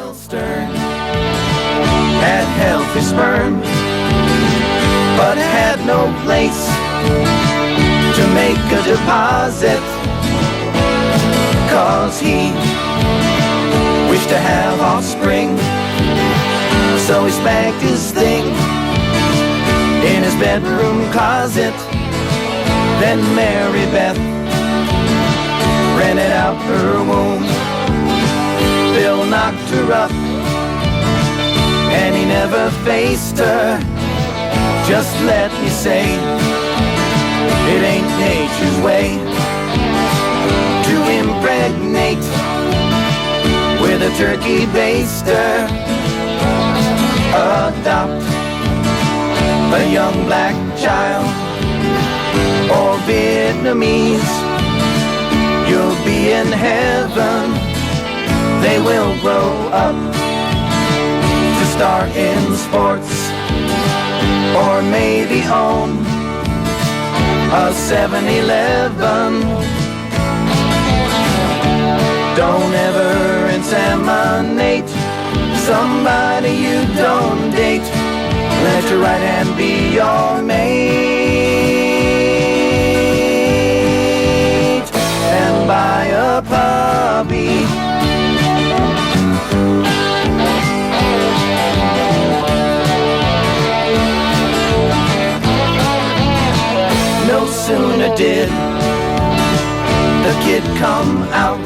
Real stern, had healthy sperm, but had no place to make a deposit, 'cause he wished to have offspring. So he spanked his thing in his bedroom closet. Then Mary Beth rented out her womb. Bill knocked her up, and he never faced her. Just let me say, it ain't nature's way to impregnate with a turkey baster. Adopt a young black child or Vietnamese, you'll be in heaven. They will grow up to start in sports, or maybe own a 7-Eleven. Don't ever inseminate somebody you don't date. Let your right hand be your mate, and buy a puppy. No sooner did the kid come out,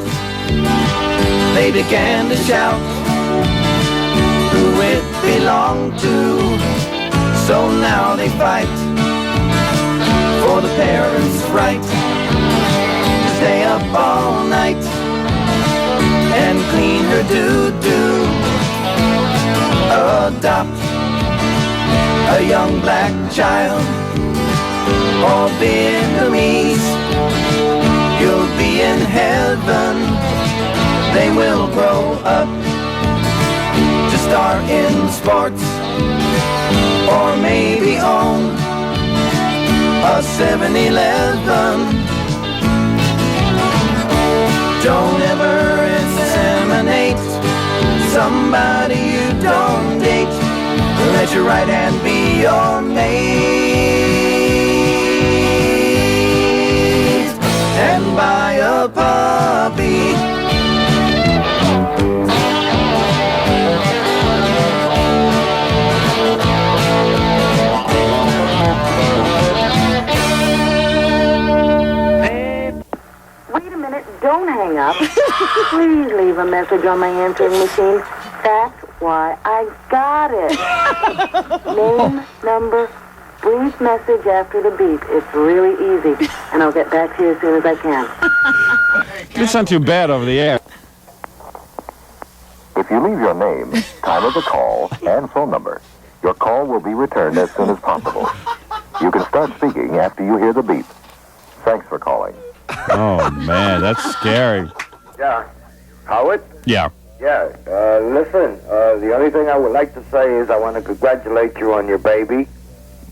they began to shout who it belonged to. So now they fight for the parents' right to stay up all night and clean her doo-doo. Adopt a young black child or Vietnamese, you'll be in heaven. They will grow up to start in sports, or maybe own a 7-Eleven. Don't ever inseminate somebody you don't date. Let your right hand be your mate, and buy a puppy. Don't hang up. Please leave a message on my answering machine. That's why I got it. Name, number, brief message after the beep. It's really easy, and I'll get back to you as soon as I can. It's not too bad over the air. If you leave your name, time of the call, and phone number, your call will be returned as soon as possible. You can start speaking after you hear the beep. Thanks for calling. Oh, man, that's scary. Yeah. Howard? Yeah. Yeah. Listen, the only thing I would like to say is I want to congratulate you on your baby.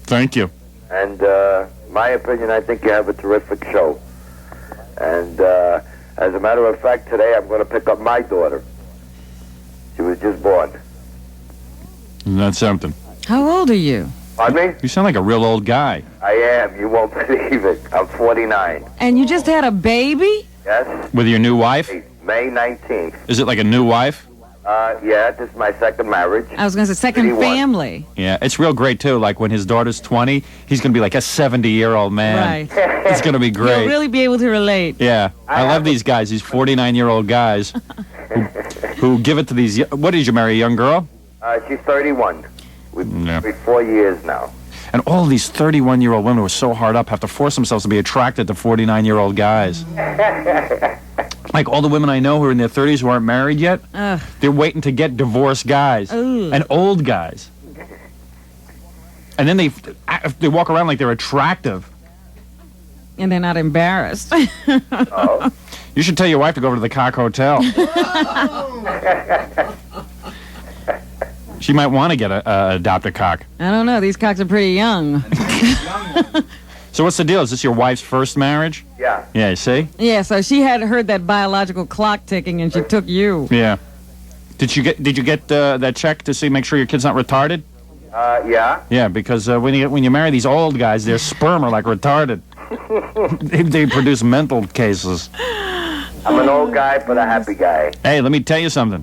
Thank you. And, my opinion, I think you have a terrific show. And, as a matter of fact, today I'm going to pick up my daughter. She was just born. Isn't that something? How old are you? Pardon me? You sound like a real old guy. I am. You won't believe it. I'm 49. And you just had a baby? Yes? With your new wife? May 19th. Is it like a new wife? Yeah, this is my second marriage. I was going to say second 81. family. Yeah, it's real great, too. Like, when his daughter's 20, he's going to be like a 70-year-old man. Right. It's going to be great. You'll really be able to relate. Yeah. I love these guys, these 49-year-old guys who give it to these... What did you marry, a young girl? She's 31. We've Yeah. been 4 years now. And all these 31-year-old women who are so hard up have to force themselves to be attracted to 49-year-old guys. Like all the women I know who are in their 30s who aren't married yet, they're waiting to get divorced guys and old guys. And then they walk around like they're attractive. And they're not embarrassed. Oh. You should tell your wife to go over to the Cock Hotel. She might want to get adopt a cock. I don't know. These cocks are pretty young. So what's the deal? Is this your wife's first marriage? Yeah. Yeah, you see? Yeah, so she had heard that biological clock ticking and she took you. Yeah. Did you get that check to make sure your kid's not retarded? Yeah. Yeah, because when you marry these old guys, their sperm are like retarded. they produce mental cases. I'm an old guy, but a happy guy. Hey, let me tell you something.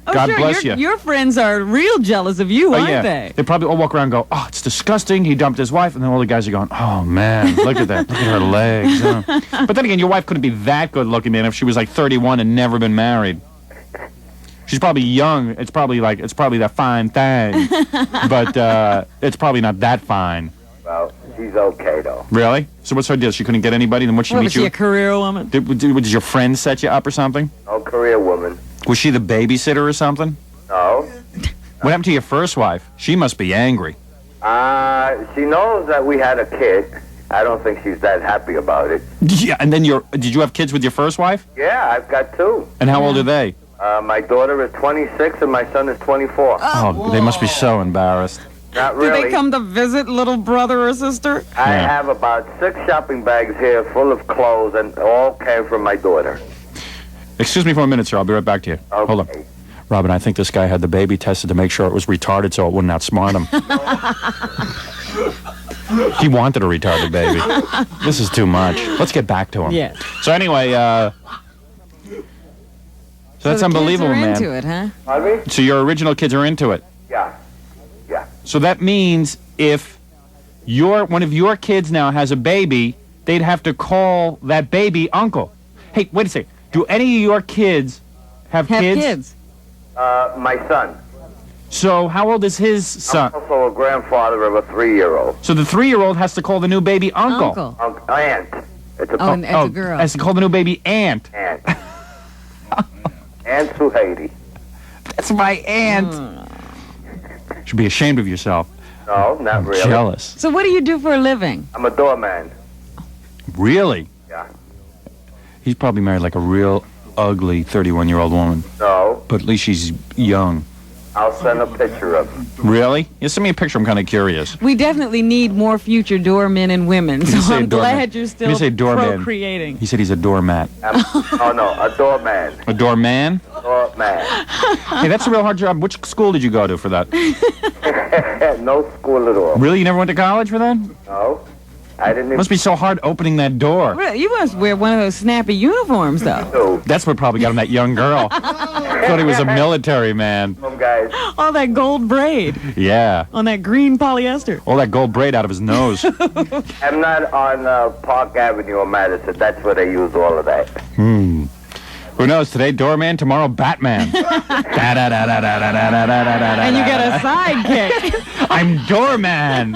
Oh, God sure. bless you. Your friends are real jealous of you, aren't they? They probably all walk around and go, oh, it's disgusting. He dumped his wife. And then all the guys are going, oh, man, look at that. Look at her legs. But then again, your wife couldn't be that good looking, man, if she was like 31 and never been married. She's probably young. It's probably that fine thing. But it's probably not that fine. Well, she's okay, though. Really? So what's her deal? She couldn't get anybody? Then what'd she meet Was you? she a career woman? Did your friend set you up or something? No career woman. Was she the babysitter or something? No. What happened to your first wife? She must be angry. She knows that we had a kid. I don't think she's that happy about it. Yeah, and then did you have kids with your first wife? Yeah, I've got 2. And how old are they? My daughter is 26 and my son is 24. Oh, they must be so embarrassed. Not Do really. they come to visit little brother or sister? I Yeah. have about 6 shopping bags here full of clothes, and all came from my daughter. Excuse me for a minute, sir. I'll be right back to you. Okay. Hold on. Robin, I think this guy had the baby tested to make sure it was retarded so it wouldn't outsmart him. He wanted a retarded baby. This is too much. Let's get back to him. Yeah. So anyway, so that's the unbelievable, kids are man. into it, huh? Pardon me? So your original kids are into it. Yeah. Yeah. So that means if one of your kids now has a baby, they'd have to call that baby uncle. Hey, wait a second. Do any of your kids have kids? My son. So how old is his son? I'm also a grandfather of a 3-year-old. So the 3-year-old has to call the new baby uncle. Aunt. It's a And it's a girl. Has to call the new baby aunt. aunt. Aunt Suhaiti. That's my aunt. Should be ashamed of yourself. No, not really. Jealous. So what do you do for a living? I'm a doorman. Really? Yeah. He's probably married like a real ugly 31-year-old woman. No, But at least she's young. I'll send a picture of him. Really? Yeah, send me a picture. I'm kind of curious. We definitely need more future doormen and women. you So say I'm doorman? glad you're When still you say doorman, procreating. He said he's a doormat. Oh, no, a doorman. A doorman? Doorman. Hey, that's a real hard job. Which school did you go to for that? No school at all. Really? You never went to college for that? No, I didn't even Must be so hard opening that door. Really? You must wear one of those snappy uniforms, though. do. That's what probably got him that young girl. Thought he was a military man. Some guys. All that gold braid Yeah. on that green polyester. All that gold braid out of his nose. I'm not on Park Avenue or Madison. That's where they use all of that. Who knows? Today, doorman. Tomorrow, Batman. And you got a sidekick. I'm doorman.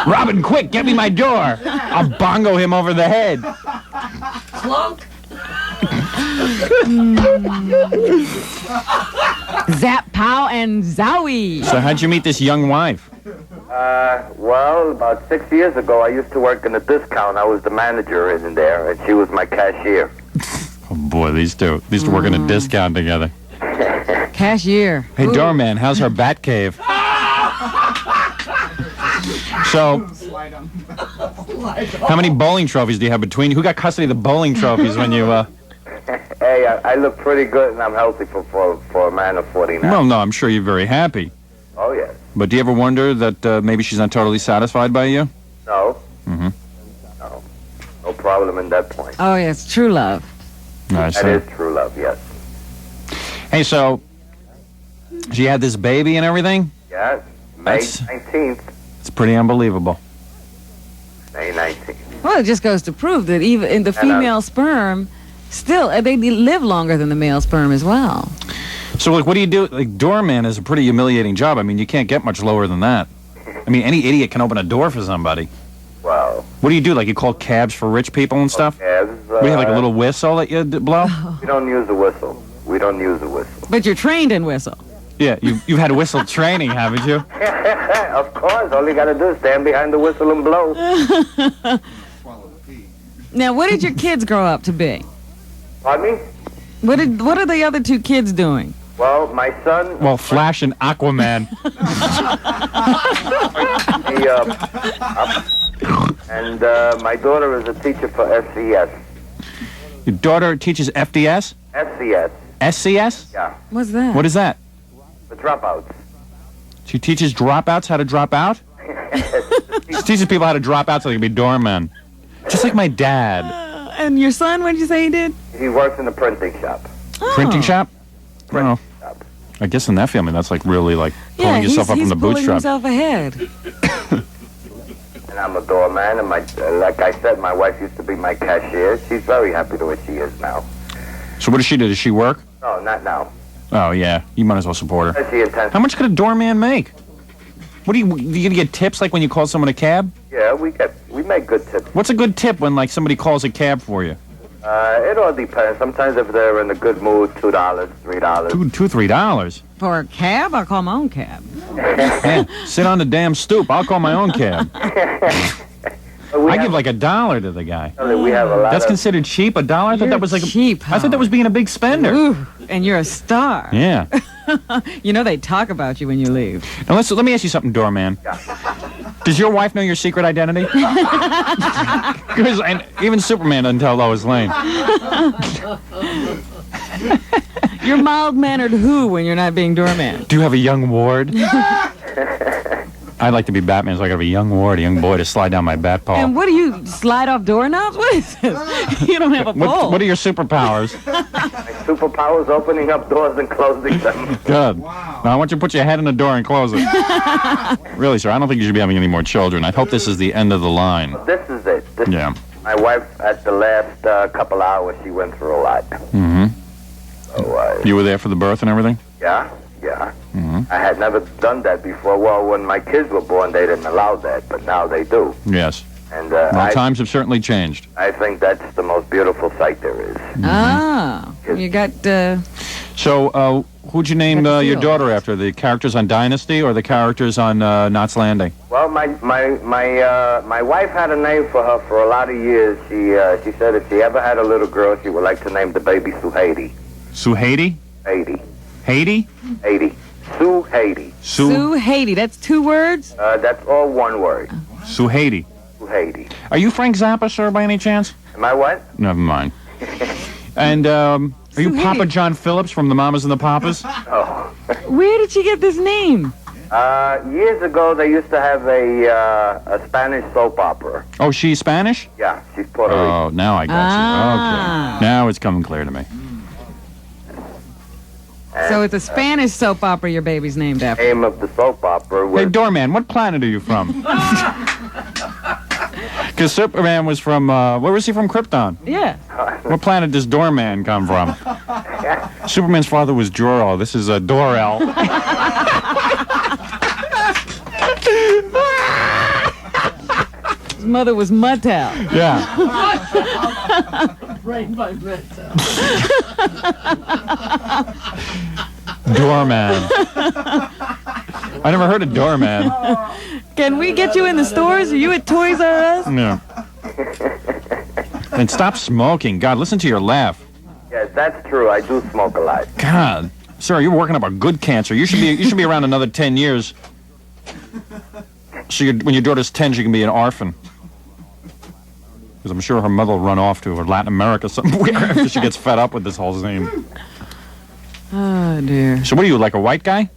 Robin, quick, get me my door. I'll bongo him over the head. Zap, pow, and zowie. So how'd you meet this young wife? Well, about 6 years ago, I used to work in a discount. I was the manager in there, and she was my cashier. Oh boy, these two. They used to work in a discount together. Cashier. Hey, Ooh. doorman, how's her bat cave? So, how many bowling trophies do you have between you? Who got custody of the bowling trophies when you, Hey, I look pretty good, and I'm healthy for a man of 49. Well, no, I'm sure you're very happy. Oh, yes. But do you ever wonder that maybe she's not totally satisfied by you? No. Mm-hmm. No. No problem in that point. Oh, yes, true love. I That see. is true love, yes. Hey, so, she had this baby and everything? Yes. May That's- 19th. It's pretty unbelievable. May 19th. Well, it just goes to prove that even in the female sperm, still, they live longer than the male sperm as well. So, like, what do you do? Like, doorman is a pretty humiliating job. I mean, you can't get much lower than that. I mean, any idiot can open a door for somebody. Well, What do you do? Like, you call cabs for rich people and stuff? yes. We have, like, a little whistle that you blow? We don't use the whistle. We don't use the whistle. But you're trained in whistle. Yeah, you've had whistle training, haven't you? Of course. All you got to do is stand behind the whistle and blow. Now, what did your kids grow up to be? Pardon me? What are the other two kids doing? Well, my son... Well, Flash and Aquaman. and my daughter is a teacher for SCS. Your daughter teaches FDS? SCS. SCS? Yeah, What's that? What is that? the dropouts. She teaches dropouts how to drop out? She teaches people how to drop out so they can be doormen. Just like my dad. And your son, what did you say he did? He works in the printing shop. Printing shop? Printing Oh. shop. I guess in that family, that's like really like pulling Yeah, yourself up he's from the pulling bootstrap. himself ahead. And I'm a doorman, and like I said, my wife used to be my cashier. She's very happy to where she is now. So what does she do? Does she work? No, not now. Oh, yeah. You might as well support her. She attends. How much could a doorman make? What do you gonna get tips like when you call someone a cab? Yeah, we make good tips. What's a good tip when like somebody calls a cab for you? It all depends. Sometimes if they're in a good mood, $2, $3. $3. For a cab, I'll call my own cab. Yeah, sit on the damn stoop. I'll call my own cab. I give like $1 to the guy. We have a lot That's of. considered cheap? $1? I thought that was like cheap, I thought that was being a big spender. Ooh, and you're a star. Yeah. You know they talk about you when you leave. Now let me ask you something, doorman. Does your wife know your secret identity? Because and even Superman doesn't tell Lois Lane. You're mild-mannered who when you're not being doorman? Do you have a young ward? I'd like to be Batman, so I got a young ward, a young boy to slide down my bat paw. And what do you, slide off doorknobs? What is this? You don't have a pole. What are your superpowers? Superpowers opening up doors and closing them. Good. Now I want you to put your head in the door and close it. Really, sir, I don't think you should be having any more children. I hope this is the end of the line. This is it. Yeah. My wife, at the last couple hours, she went through a lot. Mm-hmm. So, You were there for the birth and everything? yeah. I had never done that before. Well, when my kids were born, they didn't allow that, but now they do. Yes. And Well, times have certainly changed. I think that's the most beautiful sight there is. Ah, you got, So, who'd you name Got the your feel. daughter after? The characters on Dynasty or the characters on Knots Landing? Well, my wife had a name for her for a lot of years. She said if she ever had a little girl, she would like to name the baby Suhaiti. Suhaiti? Haiti. Haiti? Haiti. Suhaiti. Sue Haiti. That's 2 words? That's all one word. Suhaiti. Suhaiti. Are you Frank Zappa, sir, by any chance? Am I what? Never mind. And are you Suhaiti. Papa John Phillips from the Mamas and the Papas? Oh. Where did she get this name? Years ago, they used to have a Spanish soap opera. Oh, she's Spanish? Yeah, she's Puerto Rican. Oh, now I got Ah. you. Okay. Now it's coming clear to me. So it's a Spanish soap opera your baby's named after. Name of the soap opera Hey, was doorman, what planet are you from? Because Superman was from, where was he from? Krypton. Yeah. What planet does Doorman come from? Superman's father was Jor-El. This is Dor-El. His mother was Muttel. Yeah. Doorman. I never heard of Doorman. Can we get you in the stores? Are you at Toys R Us? Yeah. And stop smoking. God, listen to your laugh. yes, that's true. I do smoke a lot. God, sir, you're working up a good cancer. You should be around another 10 years. So when your daughter's 10, she can be an orphan. Because I'm sure her mother will run off to Latin America somewhere after she gets fed up with this whole scene. Oh, dear. So what are you, like a white guy?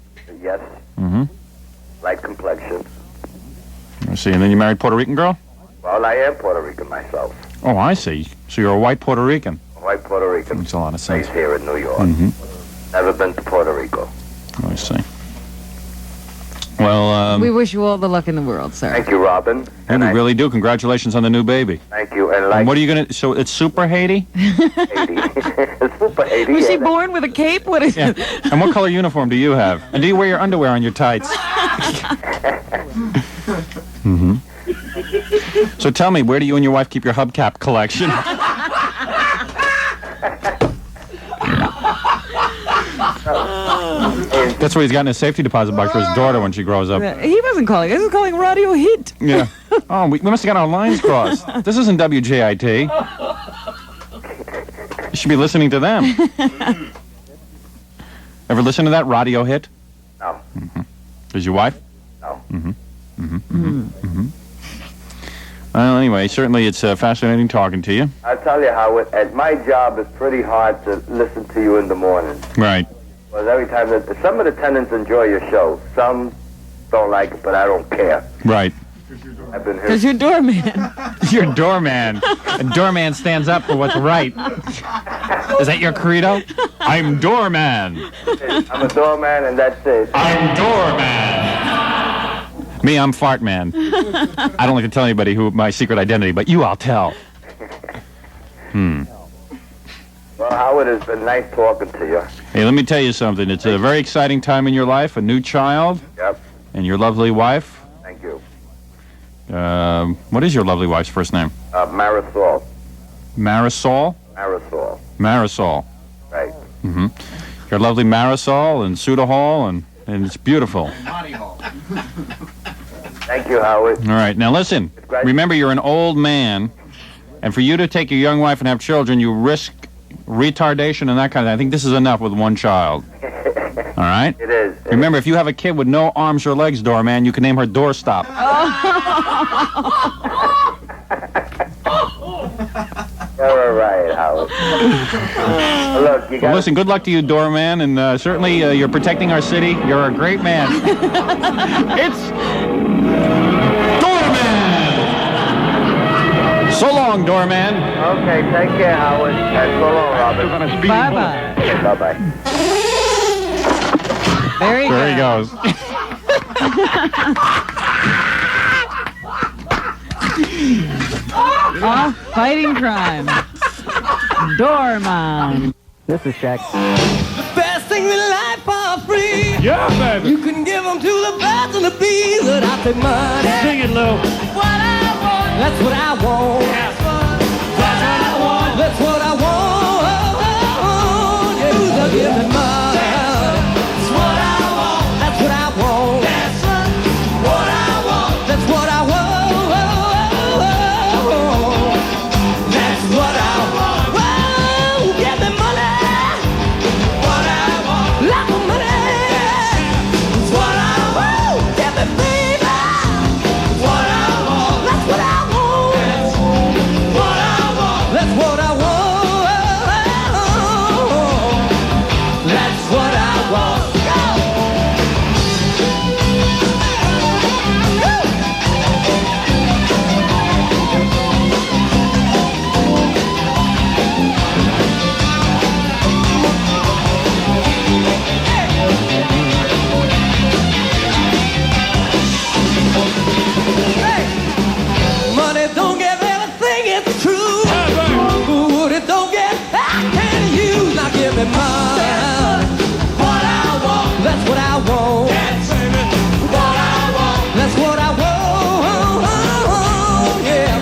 Yes. Mm-hmm. Light complexion. I see. And then you married Puerto Rican girl? Well, I am Puerto Rican myself. Oh, I see. So you're a white Puerto Rican. White Puerto Rican. Makes a lot of sense. Based here in New York. Mm-hmm. Never been to Puerto Rico. I see. Well, We wish you all the luck in the world, sir. Thank you, Robin. and we really do. Congratulations on the new baby. Thank you. And And like what are you going to... So it's Super Haiti? Haiti. Super Haiti. Was she yeah, born with a cape? What is Yeah. it? And what color uniform do you have? And do you wear your underwear on your tights? Mm-hmm. So tell me, where do you and your wife keep your hubcap collection? That's where he's gotten his safety deposit box for his daughter when she grows up. He wasn't calling. This is calling Radio Hit. Yeah. Oh, we must have got our lines crossed. This isn't WJIT. You should be listening to them. Ever listen to that radio hit? No. Is your wife? No. Mm-hmm. Mm-hmm. Mm-hmm. Mm-hmm. Well, anyway, certainly it's fascinating talking to you. I tell you, Howard, at my job, it's pretty hard to listen to you in the morning. Right. Because every time some of the tenants enjoy your show, some don't like it, but I don't care. Right. I've been here. Because you're doorman. You're doorman. And doorman stands up for what's right. Is that your credo? I'm doorman. I'm a doorman, and that's it. I'm doorman. Me, I'm fart man. I don't like to tell anybody who my secret identity, but you I'll tell. Well, Howard, it's been nice talking to you. Hey, let me tell you something. It's a very exciting time in your life, a new child, Yep. and your lovely wife. Thank you. What is your lovely wife's first name? Marisol. Marisol? Marisol. Marisol. Right. Your lovely Marisol and Suda Hall, and it's beautiful. Thank you, Howard. All right, now listen. Remember, you're an old man, and for you to take your young wife and have children, you risk retardation and that kind of thing. I think this is enough with one child. All right? It is. Remember, if you have a kid with no arms or legs, doorman, you can name her Doorstop. You're all right, Howard. Look, you Well, got. listen, good luck to you, doorman, and certainly you're protecting our city. You're a great man. It's doorman! So long, doorman. Okay, take care, Howard. And so long, Robin. Bye-bye. Okay, bye-bye. There There he goes. Off fighting crime. Doorman. This is Shaq. Best thing in life for free. Yeah, baby. You can give them to the birds and the bees, but I take money. Sing it, Lou. What I want. That's what I want. That's what I want. That's what I want. Yeah, who's gonna give me money? That's what I want. That's what I want. That's what I want. That's what I want. That's what I want. Whoa, give me money. What I want. Lots of money. That's what I want. Give me baby. What I want. That's what I want. That's what I want. That's what I want. That's what I want. Go. Money don't get everything, it's true. What it don't get, I can't use. Now give me money. What I want, that's what I want. What I want, that's what I want. Yeah,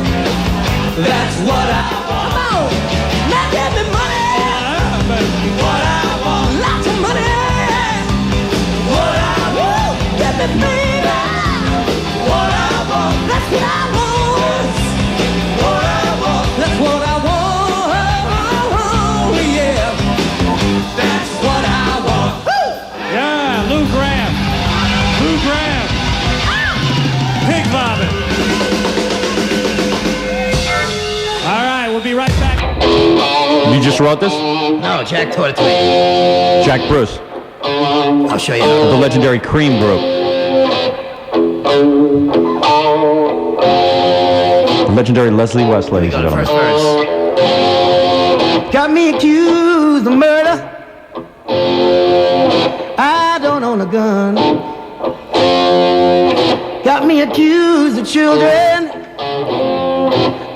that's what I want. Come on, now give me money. What I want, lots of money. What I want, give me baby. What I want, that's what I want. What I want, that's what I want. Yeah, that's what I want. Yeah, Lou Graham. Lou Graham. Pig vomit. All right, we'll be right back. You just wrote this? No, Jack taught it to me. Jack Bruce, I'll show you. the legendary Cream Group. The legendary Leslie West, ladies and gentlemen. verse. Got me accused of murder. I don't own a gun. Got me accused of children.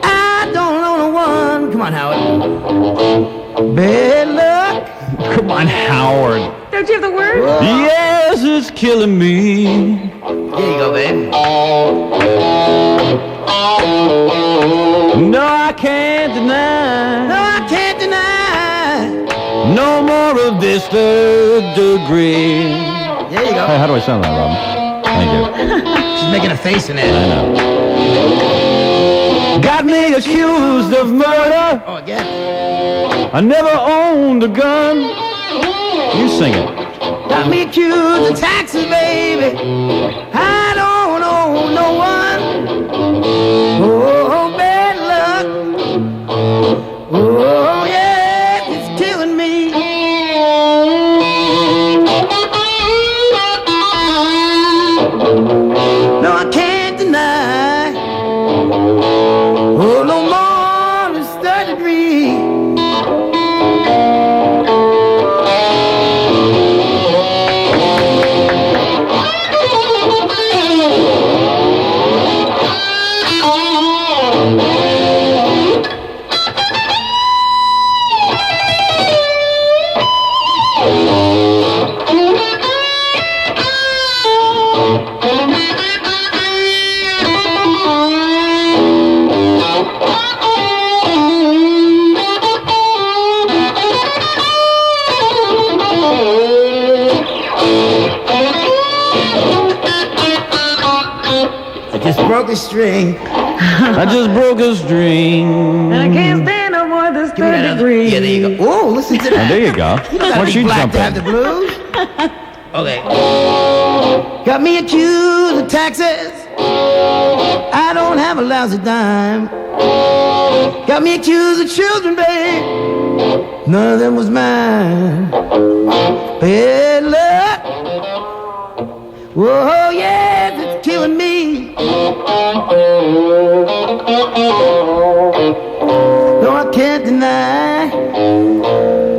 I don't own a one. Come on, Howard. Bad luck. Come on, Howard. Don't you have the word? Yes, it's killing me. There you go, babe. No, I can't deny. No, I can't deny. No more of this third degree. There you go. Hey, how do I sound that, Robin? Thank you. She's making a face in I it. know. Got me accused of murder. Oh, again. I never owned a gun. You sing it. Got me accused of taxes, baby. I don't owe no one. Oh, just broke a string. I just broke a string. I can't stand no more this Give me that third other- degree. Yeah, there you go. Oh, listen to Oh, that. there you go. You know Why don't you black jump to have the in? blues? Okay. Got me accused of taxes. I don't have a lousy dime. Got me accused of children, babe. None of them was mine. Bad luck. Whoa, yeah, it's killing me. No, I can't deny.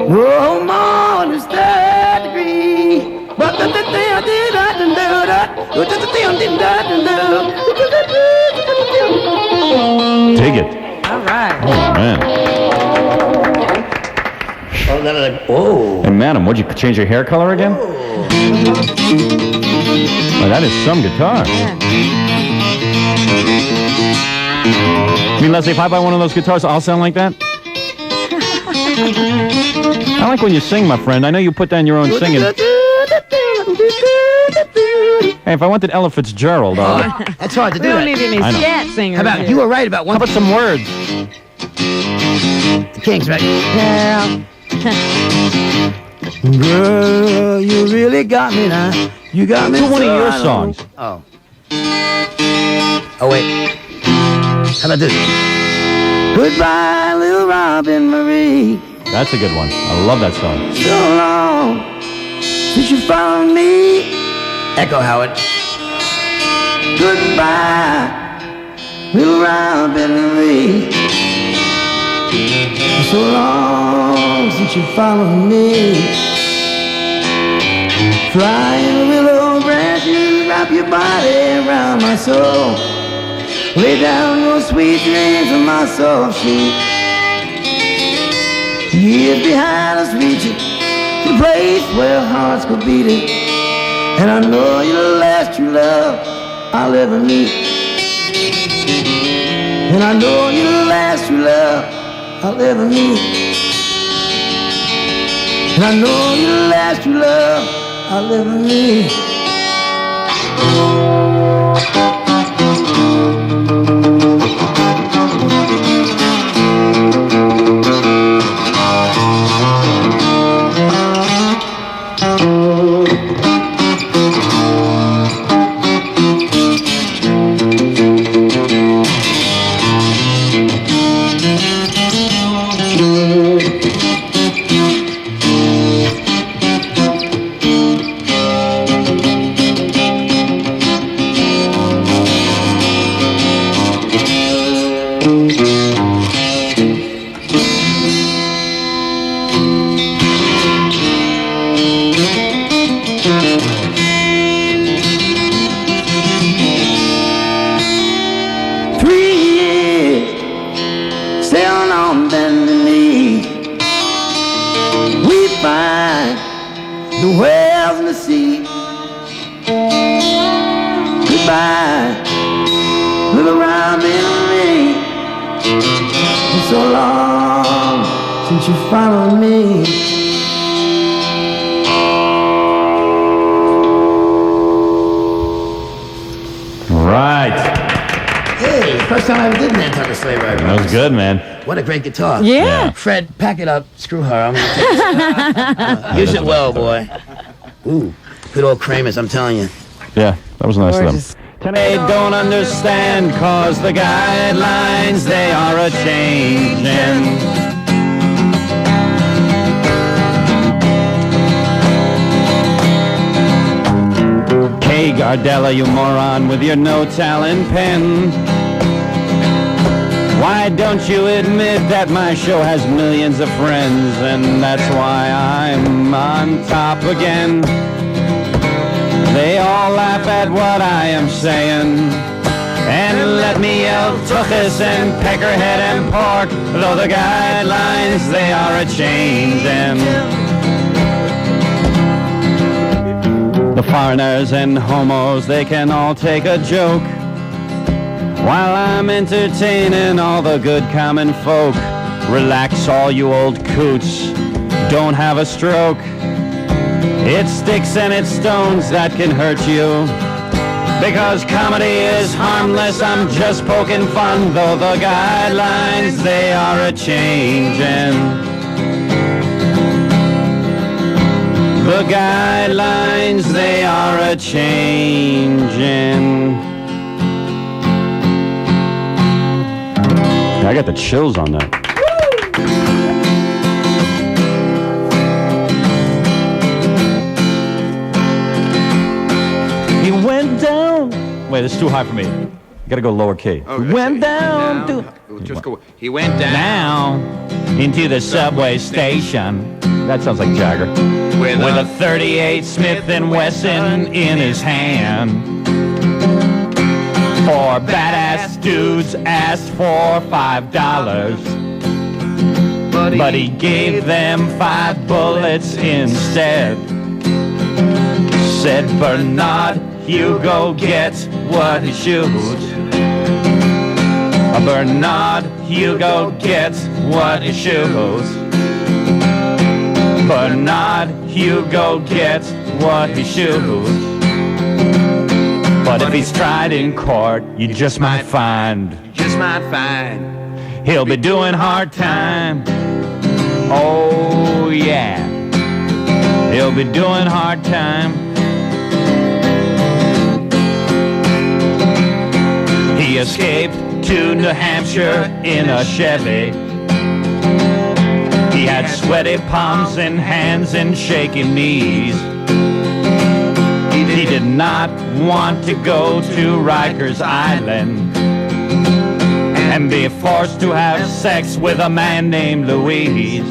No more than third degree. But the thing I did, I didn't do that. The thing I didn't do. Dig it. All right. Oh, man. Oh, then like, oh. Hey, madam, would you change your hair color again? Oh, that is some guitar. I mean, Leslie, if I buy one of those guitars, I'll sound like that? I like when you sing, my friend. I know you put down your own singing. Hey, if I wanted Ella Fitzgerald, That's hard to We do. don't That. need any I know. scat singers. How about here. you were right about one? how about some words? The Kings, right? Yeah. Girl, you really got me now. You got me. Do one of so your I don't- songs. Oh. Oh wait. How about this? Goodbye, little Robin Marie. That's a good one. I love that song. So long since you found me. Echo Howard. Goodbye, little Robin Marie. So long since you followed me. Flying willow branches, wrap your body around my soul. Lay down your sweet dreams on my soft sheet. Years behind us reaching the place where hearts go beating. And I know you're the last true love I'll ever meet. And I know you're the last true love I'll ever meet. And I know you're the last true love I'll ever meet. Sailing on bending knee, we find the whales in the sea. Goodbye, little Robin Marie. It's so long since you followed me. Right. Hey, first time I ever did Nantucket Sleigh Ride. That was good, man. What a great guitar. Yeah. Fred, pack it up. Screw her. I'm gonna take this. Use it well, boy. Ooh, good old Kramers, I'm telling you. Yeah, that was nice Gorgeous. of them. They don't understand, cause the guidelines, they are a-changin'. Hey, Gardella, you moron, with your no-talent pen. Why don't you admit that my show has millions of friends, and that's why I'm on top again. They all laugh at what I am saying, and let me yell tuchus and peckerhead and pork, though the guidelines, they are a-changin'. The foreigners and homos, they can all take a joke, while I'm entertaining all the good common folk. Relax, all you old coots, don't have a stroke. It's sticks and it's stones that can hurt you, Because comedy is harmless, I'm just poking fun, though the guidelines, they are a-changing. The guidelines, they are a-changing. I got the chills on that. He went down. Wait, this is too high for me. You gotta go lower key. Okay. He went down. Just go. He went down Into the subway station. That sounds like Jagger. with With a 38 Smith & Wesson in his hand. Four badass dudes asked for $5, but he gave them 5 bullets instead. Said Bernard, Hugo gets what he shoots. Bernard, Hugo gets what he shoots. Bernard, Hugo gets what he shoots. But if he's tried in court, you just might find he'll be doing hard time. Oh yeah, he'll be doing hard time. He escaped to New Hampshire in a Chevy. He had sweaty palms and hands and shaky knees. He did not want to go to Rikers Island and be forced to have sex with a man named Louise.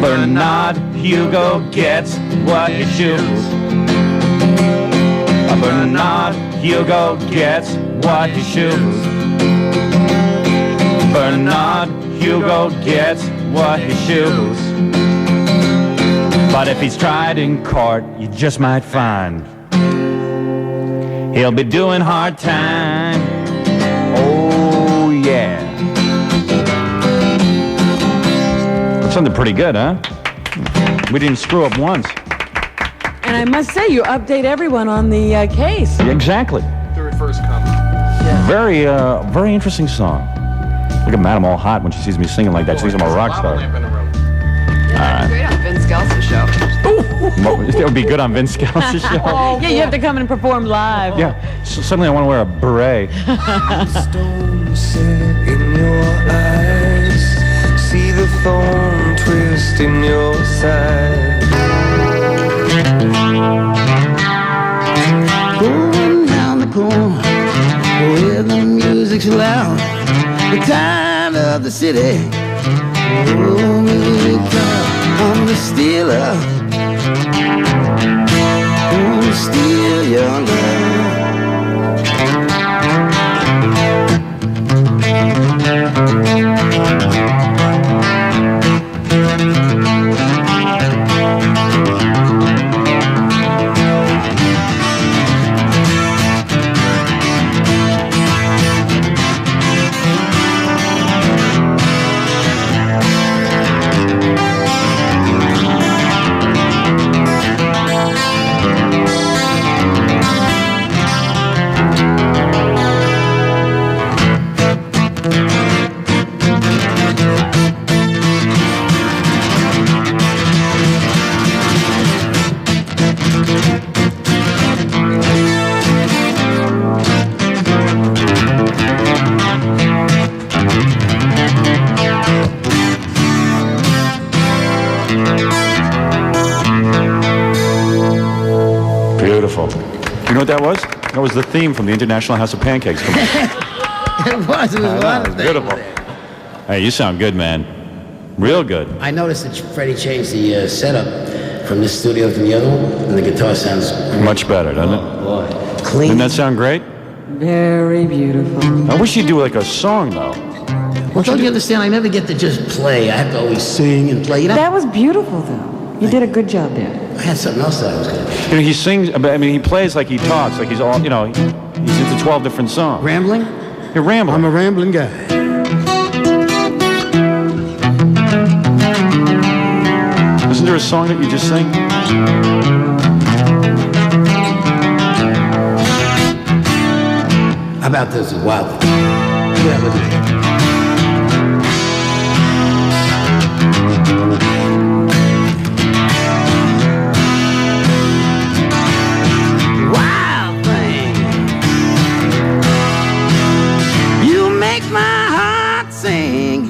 Bernard Hugo gets what he shoots. Bernard Hugo gets what he shoots. Bernard Hugo gets what he shoots. But if he's tried in court, you just might find he'll be doing hard time. Oh yeah. That's something pretty good, huh? We didn't screw up once. And I must say, you update everyone on the case. Yeah, exactly. Third first come. Very, very interesting song. Look at Madam all hot when she sees me singing like that. She thinks I'm a rock star. Yeah, great on Vince Gels's show. It would be good on Vince Gels's show. Yeah, you have to come and perform live. Yeah, so suddenly I want to wear a beret. Stone set in your eyes. See the thorn twist in your side. Going down the corner where the music's loud, the time of the city. Oh, music time, I'm the stealer. Gonna steal your love. Beautiful. You know what that was? That was the theme from the International House of Pancakes commercial. It was a lot of things. Beautiful. Hey, you sound good, man. Real good. I noticed that Freddie changed the setup from this studio to the other one, and the guitar sounds Much better, doesn't it? boy, clean. Didn't that sound great? Very beautiful. I wish you'd do like a song, though. Well, don't you understand? I never get to just play. I have to always sing and play. You know, That was beautiful, though. You did a good job there. I had something else that I was going to do. You know, he sings, I mean, he plays like he talks, like he's all, you know, he's into 12 different songs. Rambling? You're rambling. I'm a rambling guy. Isn't there a song that you just sing? How about this? Wild. Yeah, look at it. Wild thing. You make my heart sing.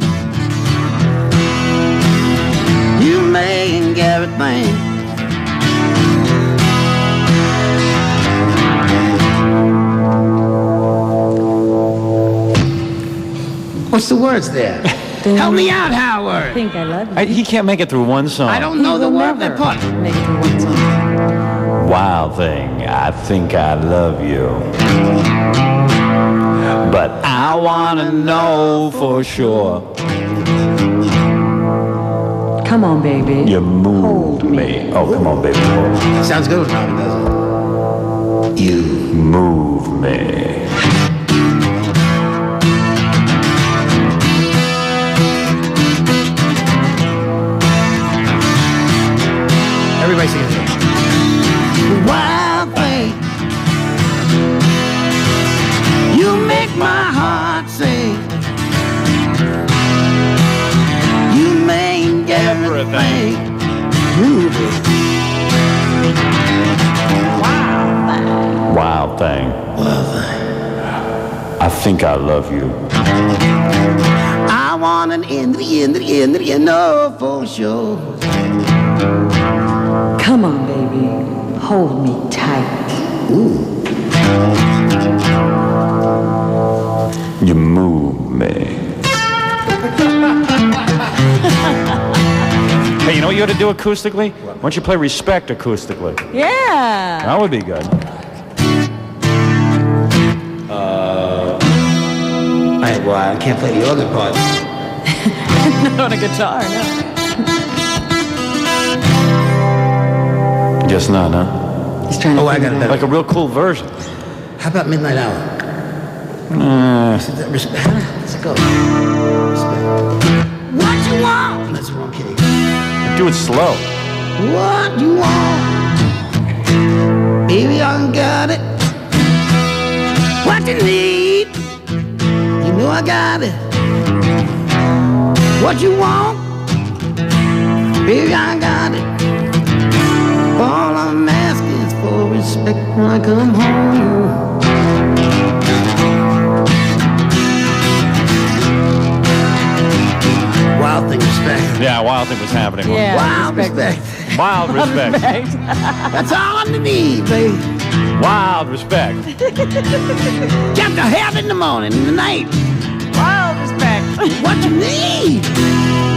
You make everything. What's the words there? Help me out, Howard. I think I love you. He can't make it through one song. I don't know the word that part. Make it through one song. Wild thing, I think I love you. But I wanna know for sure. Come on, baby. You move me. Oh, come on, baby. Hold me. Sounds good, Robin, doesn't it? You move me. Everybody sing it. Wild thing. You make my heart sing. You make everything. Move it. Wild thing. Wild thing. I think I love you. I want an end to the end to the end to the end. No, for sure. Come on, baby. Hold me tight. Ooh. You move me. Hey, you know what you ought to do acoustically? Why don't you play Respect acoustically? Yeah. That would be good. I can't play the other parts. Not on a guitar, no. Guess not, huh? He's trying to I got it better. Like a real cool version. How about Midnight Hour? Respect. Let's go. Respect. What you want? That's the wrong key. Do it slow. What you want? Baby, I got it. What you need? You know I got it. What you want? Baby, I got it. All I'm asking is for respect when I come home. Wild thing, respect. Yeah, Wild thing was happening. Yeah. Wild respect. Wild respect. That's all I need, baby. Wild respect. Got to have it in the morning, in the night. Wild respect. What you need?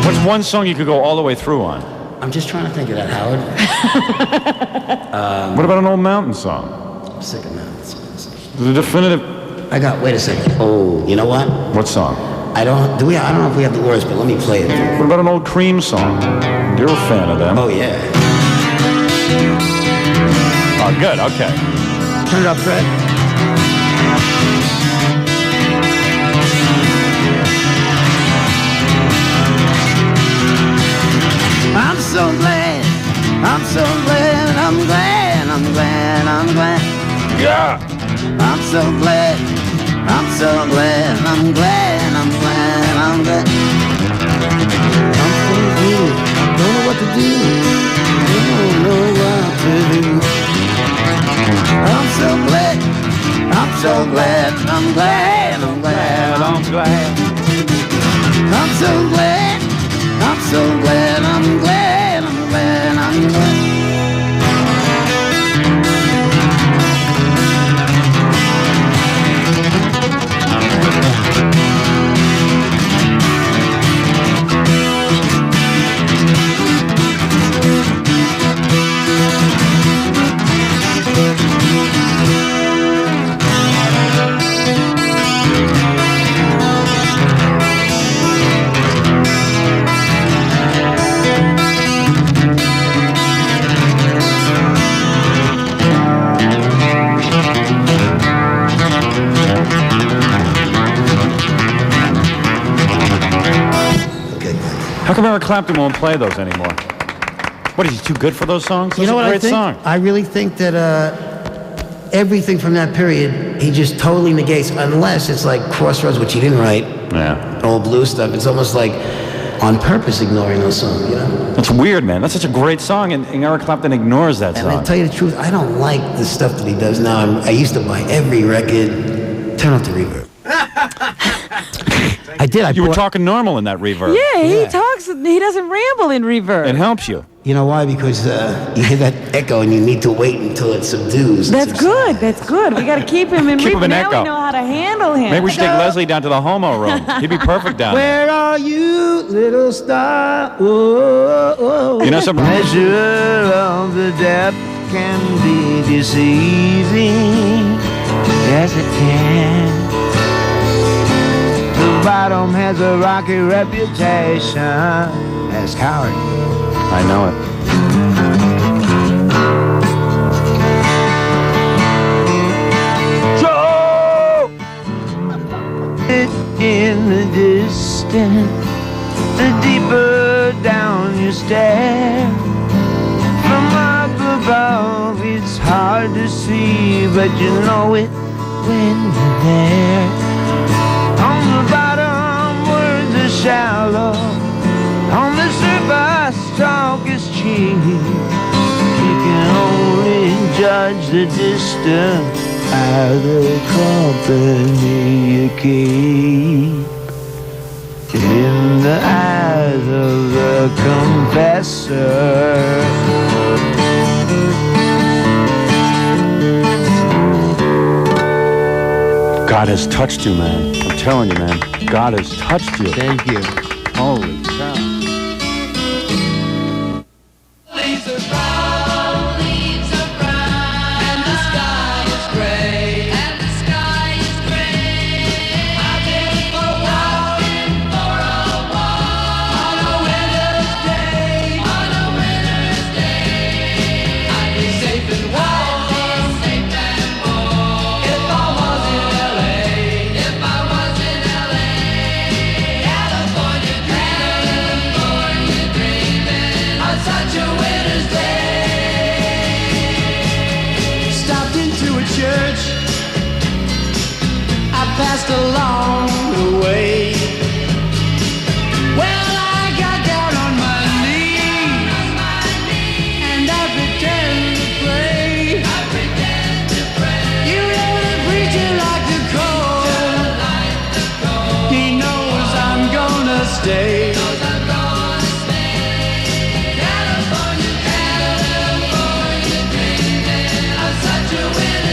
What's one song you could go all the way through on? I'm just trying to think of that, Howard. What about an old mountain song? I'm sick of that. The definitive. Wait a second. Oh, you know what? What song? I don't know if we have the words, but let me play it. What about an old Cream song? You're a fan of them. Oh, yeah. Oh, good. Okay. Turn it up, Fred. I'm so glad, I'm so glad, I'm glad, I'm glad, I'm glad. Yeah. I'm so glad, I'm so glad, I'm glad, I'm glad, I'm glad. I'm so good, don't know what to do, don't know what to do. I'm so glad, I'm so glad, I'm glad, I'm glad, I'm glad. I'm so glad, I'm so glad, I'm glad, I'm glad, I'm glad. How come Eric Clapton won't play those anymore? What, is he too good for those songs? You know what a I great think? song. I really think that everything from that period, he just totally negates, unless it's like Crossroads, which he didn't write. Yeah. Old blues stuff. It's almost like on purpose ignoring those songs, you know? That's weird, man. That's such a great song, and Eric Clapton ignores that And song. to tell you the truth, I don't like the stuff that he does now. I used to buy every record. Turn off the reverb. I did. You were talking normal in that reverb. Yeah, he talks. He doesn't ramble in reverb. It helps you. You know why? Because you hear that echo and you need to wait until it subdues. That's good. That's good. We got to keep him in Keep reverb. him in Now echo. we know how to handle him. Maybe we should take Leslie down to the homo room. He'd be perfect down there. Where are you, little star? Oh, oh, oh. You know something? Measure of the depth can be deceiving. Yes, it can. The bottom has a rocky reputation as coward. I know it. So, in the distance, the deeper down you stare. From up above, it's hard to see, but you know it when you're there. On the bottom, words are shallow. On the surface, talk is cheap. You can only judge the distance by the company you keep. In the eyes of the confessor. God has touched you, man. I'm telling you, man. God has touched you. Thank you. Holy cow. Leaves are brown, and the sky is gray, I've been for a walk, on a winter's day, I'd be safe and warm, if I was in LA, California dreaming on such a winter's day. Stopped into a church, I passed along the way. Well, I got down on my knees, and I pretend to pray. You know the preacher like the cold, he knows I'm gonna stay. California dreaming on such a winter's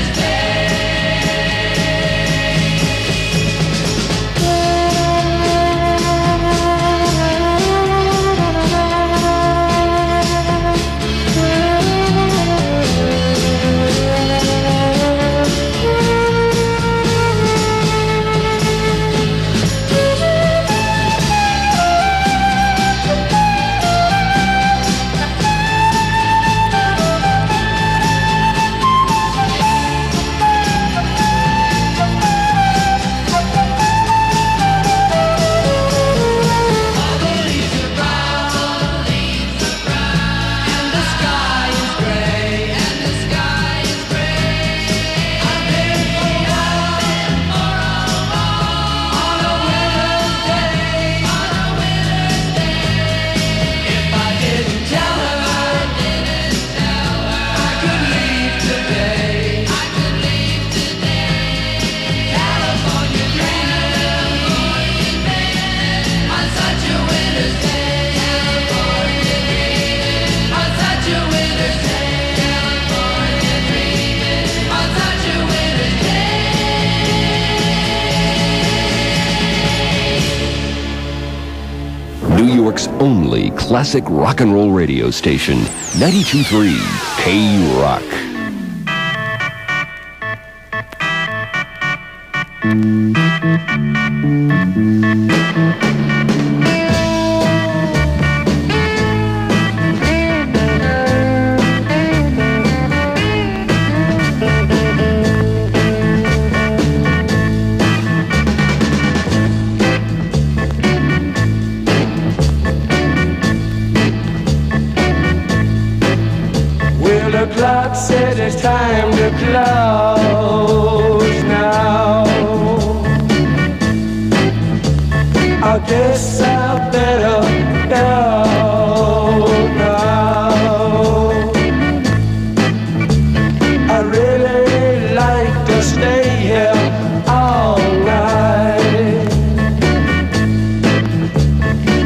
New York's only classic rock and roll radio station, 92.3 K-Rock. Well, the clock said it's time to close now. I guess I better go now. I really like to stay here all night.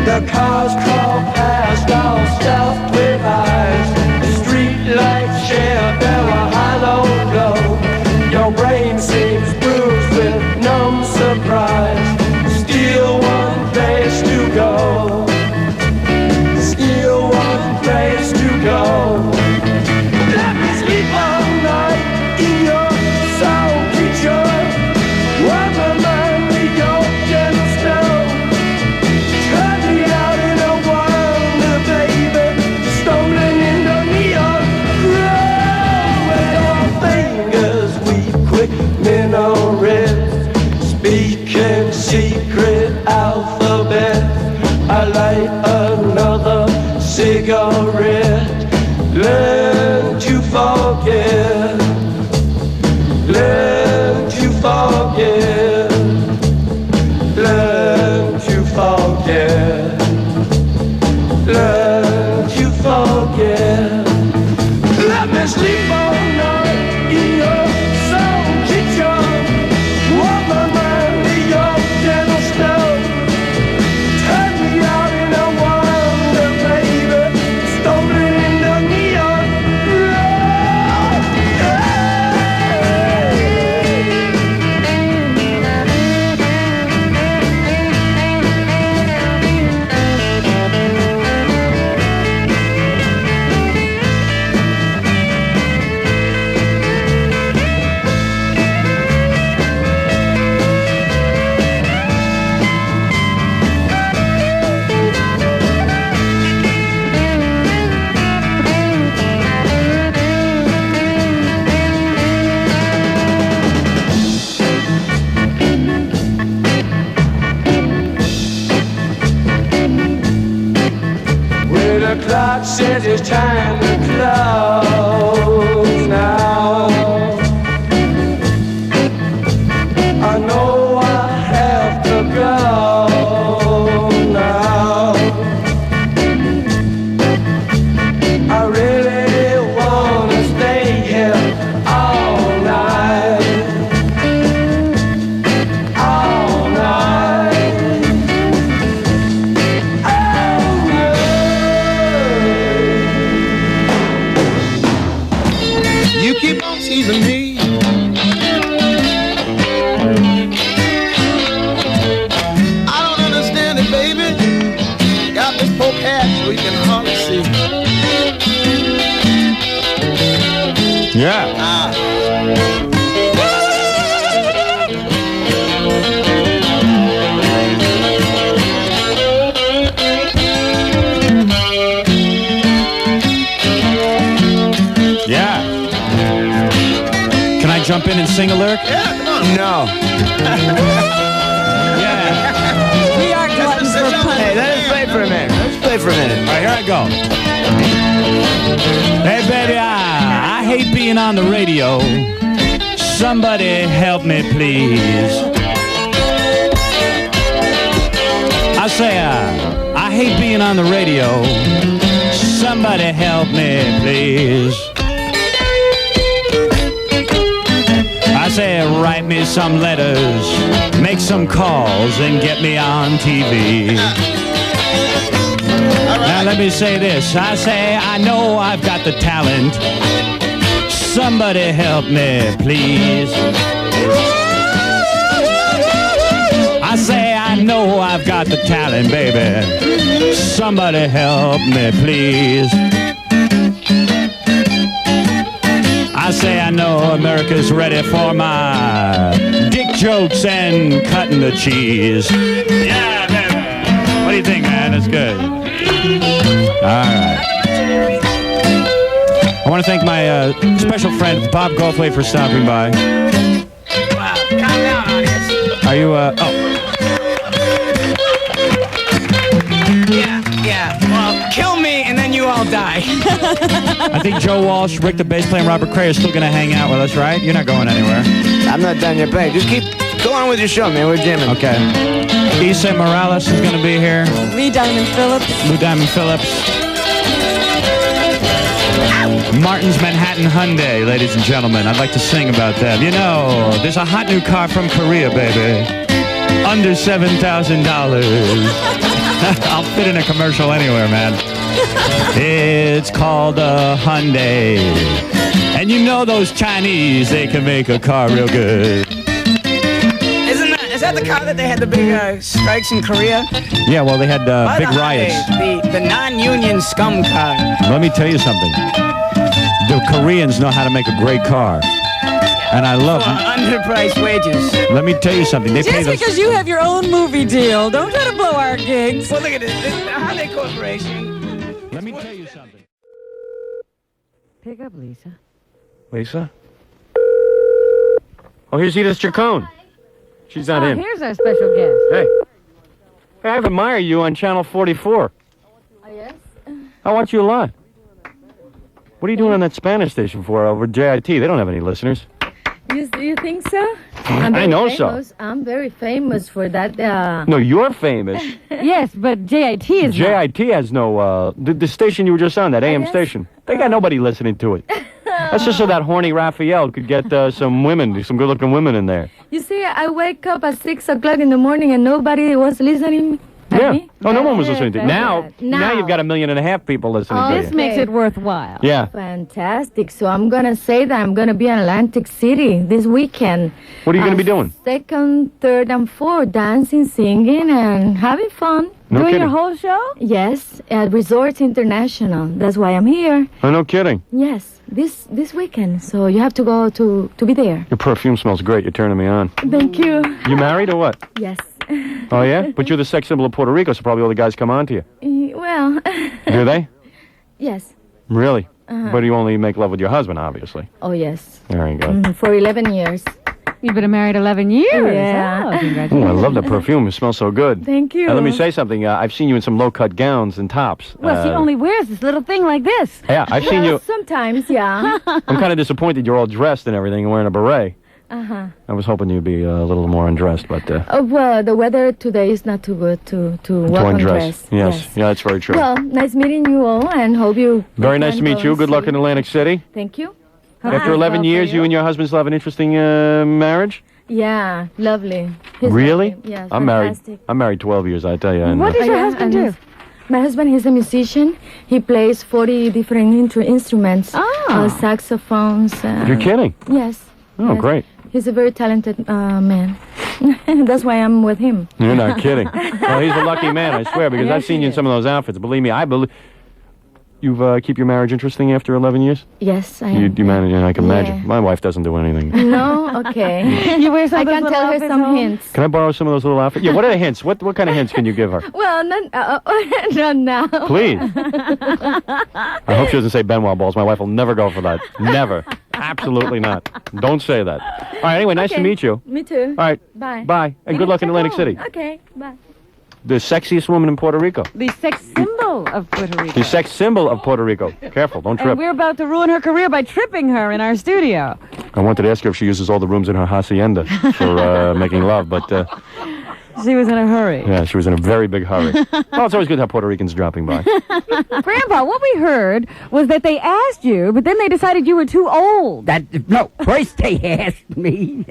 The cars crawl past, all stuffed with eyes. The street lights share their hollow glow. Your brain seems bruised with numb surprise. Still one place to go. Still one place to go. Let me sleep all night in your soul creature. Warm my mind with your gentle stone. Turn me out in a wonder, baby. Stumbling in the neon glow. With your fingers weave quick minarets. Speaking secret alphabet. I light another cigarette. Learn to forget. Learn to forget. Learn to forget. Learn to forget. Let me sleep all night in your soul kitchen. Warm my mind with your gentle snow. Turn me out in a wonder, baby. Stumbling in the neon glow. Well, the clock says it's time to close now. I know I have to go now. I really wanna stay here all night. All night. All night. You keep on teasing me. I don't understand it, baby. Got this poke hat so you can hardly see. Yeah. Yeah. Can I jump in and sing a lyric? Yeah, come on. No. Yeah. We are gluttons for punishment. Hey, let us play for a minute. Let's play for a minute. All right, here I go. Hey, baby, I hate being on the radio. Somebody help me, please. I say, I hate being on the radio. Somebody help me, please. I say, write me some letters, make some calls, and get me on TV. Now let me say this. I say, I know I've got the talent. Somebody help me, please. I say, I know I've got the talent, baby. Somebody help me, please. I say, I know America's ready for my dick jokes and cutting the cheese. Yeah, baby. What do you think, man? That's good. All right. I want to thank my special friend, Bob Goldthwait, for stopping by. Wow, calm down, audience. Are you, oh. Yeah. Well, kill me and then you all die. guy. I think Joe Walsh, Rick the bass player, and Robert Cray are still going to hang out with us, right? You're not going anywhere. I'm not done yet, babe. Just go on with your show, man. We're jamming. Okay. Issa Morales is going to be here. Lee Diamond Phillips. Lou Diamond Phillips. Martin's Manhattan Hyundai, ladies and gentlemen. I'd like to sing about them. You know, there's a hot new car from Korea, baby. Under $7,000. I'll fit in a commercial anywhere, man. It's called a Hyundai. And you know those Chinese, they can make a car real good. Is that the car that they had the big strikes in Korea? Yeah, well, they had big riots. The non-union scum car. Let me tell you something. The Koreans know how to make a great car. And I love underpriced wages. Let me tell you something. They pay Just because you have your own movie deal, don't try to blow our gigs. Well, look at this. This is the Hyundai Corporation. Let me tell you something. Pick up, Lisa. Lisa? Oh, here's Edith Chacon. She's not in. Here's our special guest. Hey. Hey, I admire you on Channel 44. Oh, yes? I watch you a lot. What are you doing on that Spanish station for over JIT? They don't have any listeners. You think so? I know so. I'm very famous for that. No, you're famous. Yes, but JIT is JIT has no, the station you were just on, that AM station. They got nobody listening to it. That's just so that horny Raphael could get some women, some good-looking women in there. You see, I wake up at 6 o'clock in the morning and nobody was listening. Yeah. Me? Oh, no one was listening to you. Now you've got 1.5 million people listening to you. This makes it worthwhile. Yeah. Fantastic. So I'm going to say that I'm going to be in Atlantic City this weekend. What are you going to be doing? 2nd, 3rd, and 4th, dancing, singing, and having fun. No Doing kidding. your whole show? Yes, at Resorts International. That's why I'm here. Oh, no kidding. Yes, this weekend. So you have to go to be there. Your perfume smells great. You're turning me on. Thank you. You married or what? Yes. Oh, yeah? But you're the sex symbol of Puerto Rico, so probably all the guys come on to you. Well. Do they? Yes. Really? But you only make love with your husband, obviously. Oh, yes. There you go. For 11 years. You've been married 11 years. Yeah. Oh, Oh, congratulations. I love the perfume. It smells so good. Thank you. And let me say something. I've seen you in some low-cut gowns and tops. Well, she only wears this little thing like this. Yeah, I've seen you. Sometimes, yeah. I'm kind of disappointed you're all dressed and everything and wearing a beret. Uh-huh. I was hoping you'd be a little more undressed, but... Well, the weather today is not too good to walk undressed. Yes. Yeah, that's very true. Well, nice meeting you all, and hope you... Very nice to meet you. Good luck in Atlantic City. Thank you. After 11 years, you and your husband still have an interesting marriage? Yeah, lovely. He's Really? lovely. Yeah, I'm married. fantastic. I'm married 12 years, I tell you. And, What does your husband do? My husband, he's a musician. He plays 40 different instruments. Saxophones. You're kidding? Yes. Oh, yes. great. He's a very talented man. That's why I'm with him. You're not kidding. Well, he's a lucky man, I swear, because I've seen you in some of those outfits. Believe me, I believe... You've keep your marriage interesting after 11 years? Yes, I am. You manage, and I can Yeah. imagine. My wife doesn't do anything. No? Okay. You wear some I of those can little tell her outfits some home? hints. Can I borrow some of those little outfits? Yeah, what are the hints? What kind of hints can you give her? Well, not now. Please. I hope she doesn't say Benoit balls. My wife will never go for that. Never. Absolutely not. Don't say that. All right, anyway, nice to Okay. meet you. Me too. All right. Bye. Bye. And good luck in Atlantic City. Okay, bye. The sexiest woman in Puerto Rico. The sex symbol of Puerto Rico. The sex symbol of Puerto Rico. Careful, don't And trip. we're about to ruin her career by tripping her in our studio. I wanted to ask her if she uses all the rooms in her hacienda for making love, but She was in a hurry. yeah, she was in a very big hurry. Oh, it's always good to have Puerto Ricans dropping by. Grandpa, what we heard was that they asked you, but then they decided you were too old. No, first they asked me,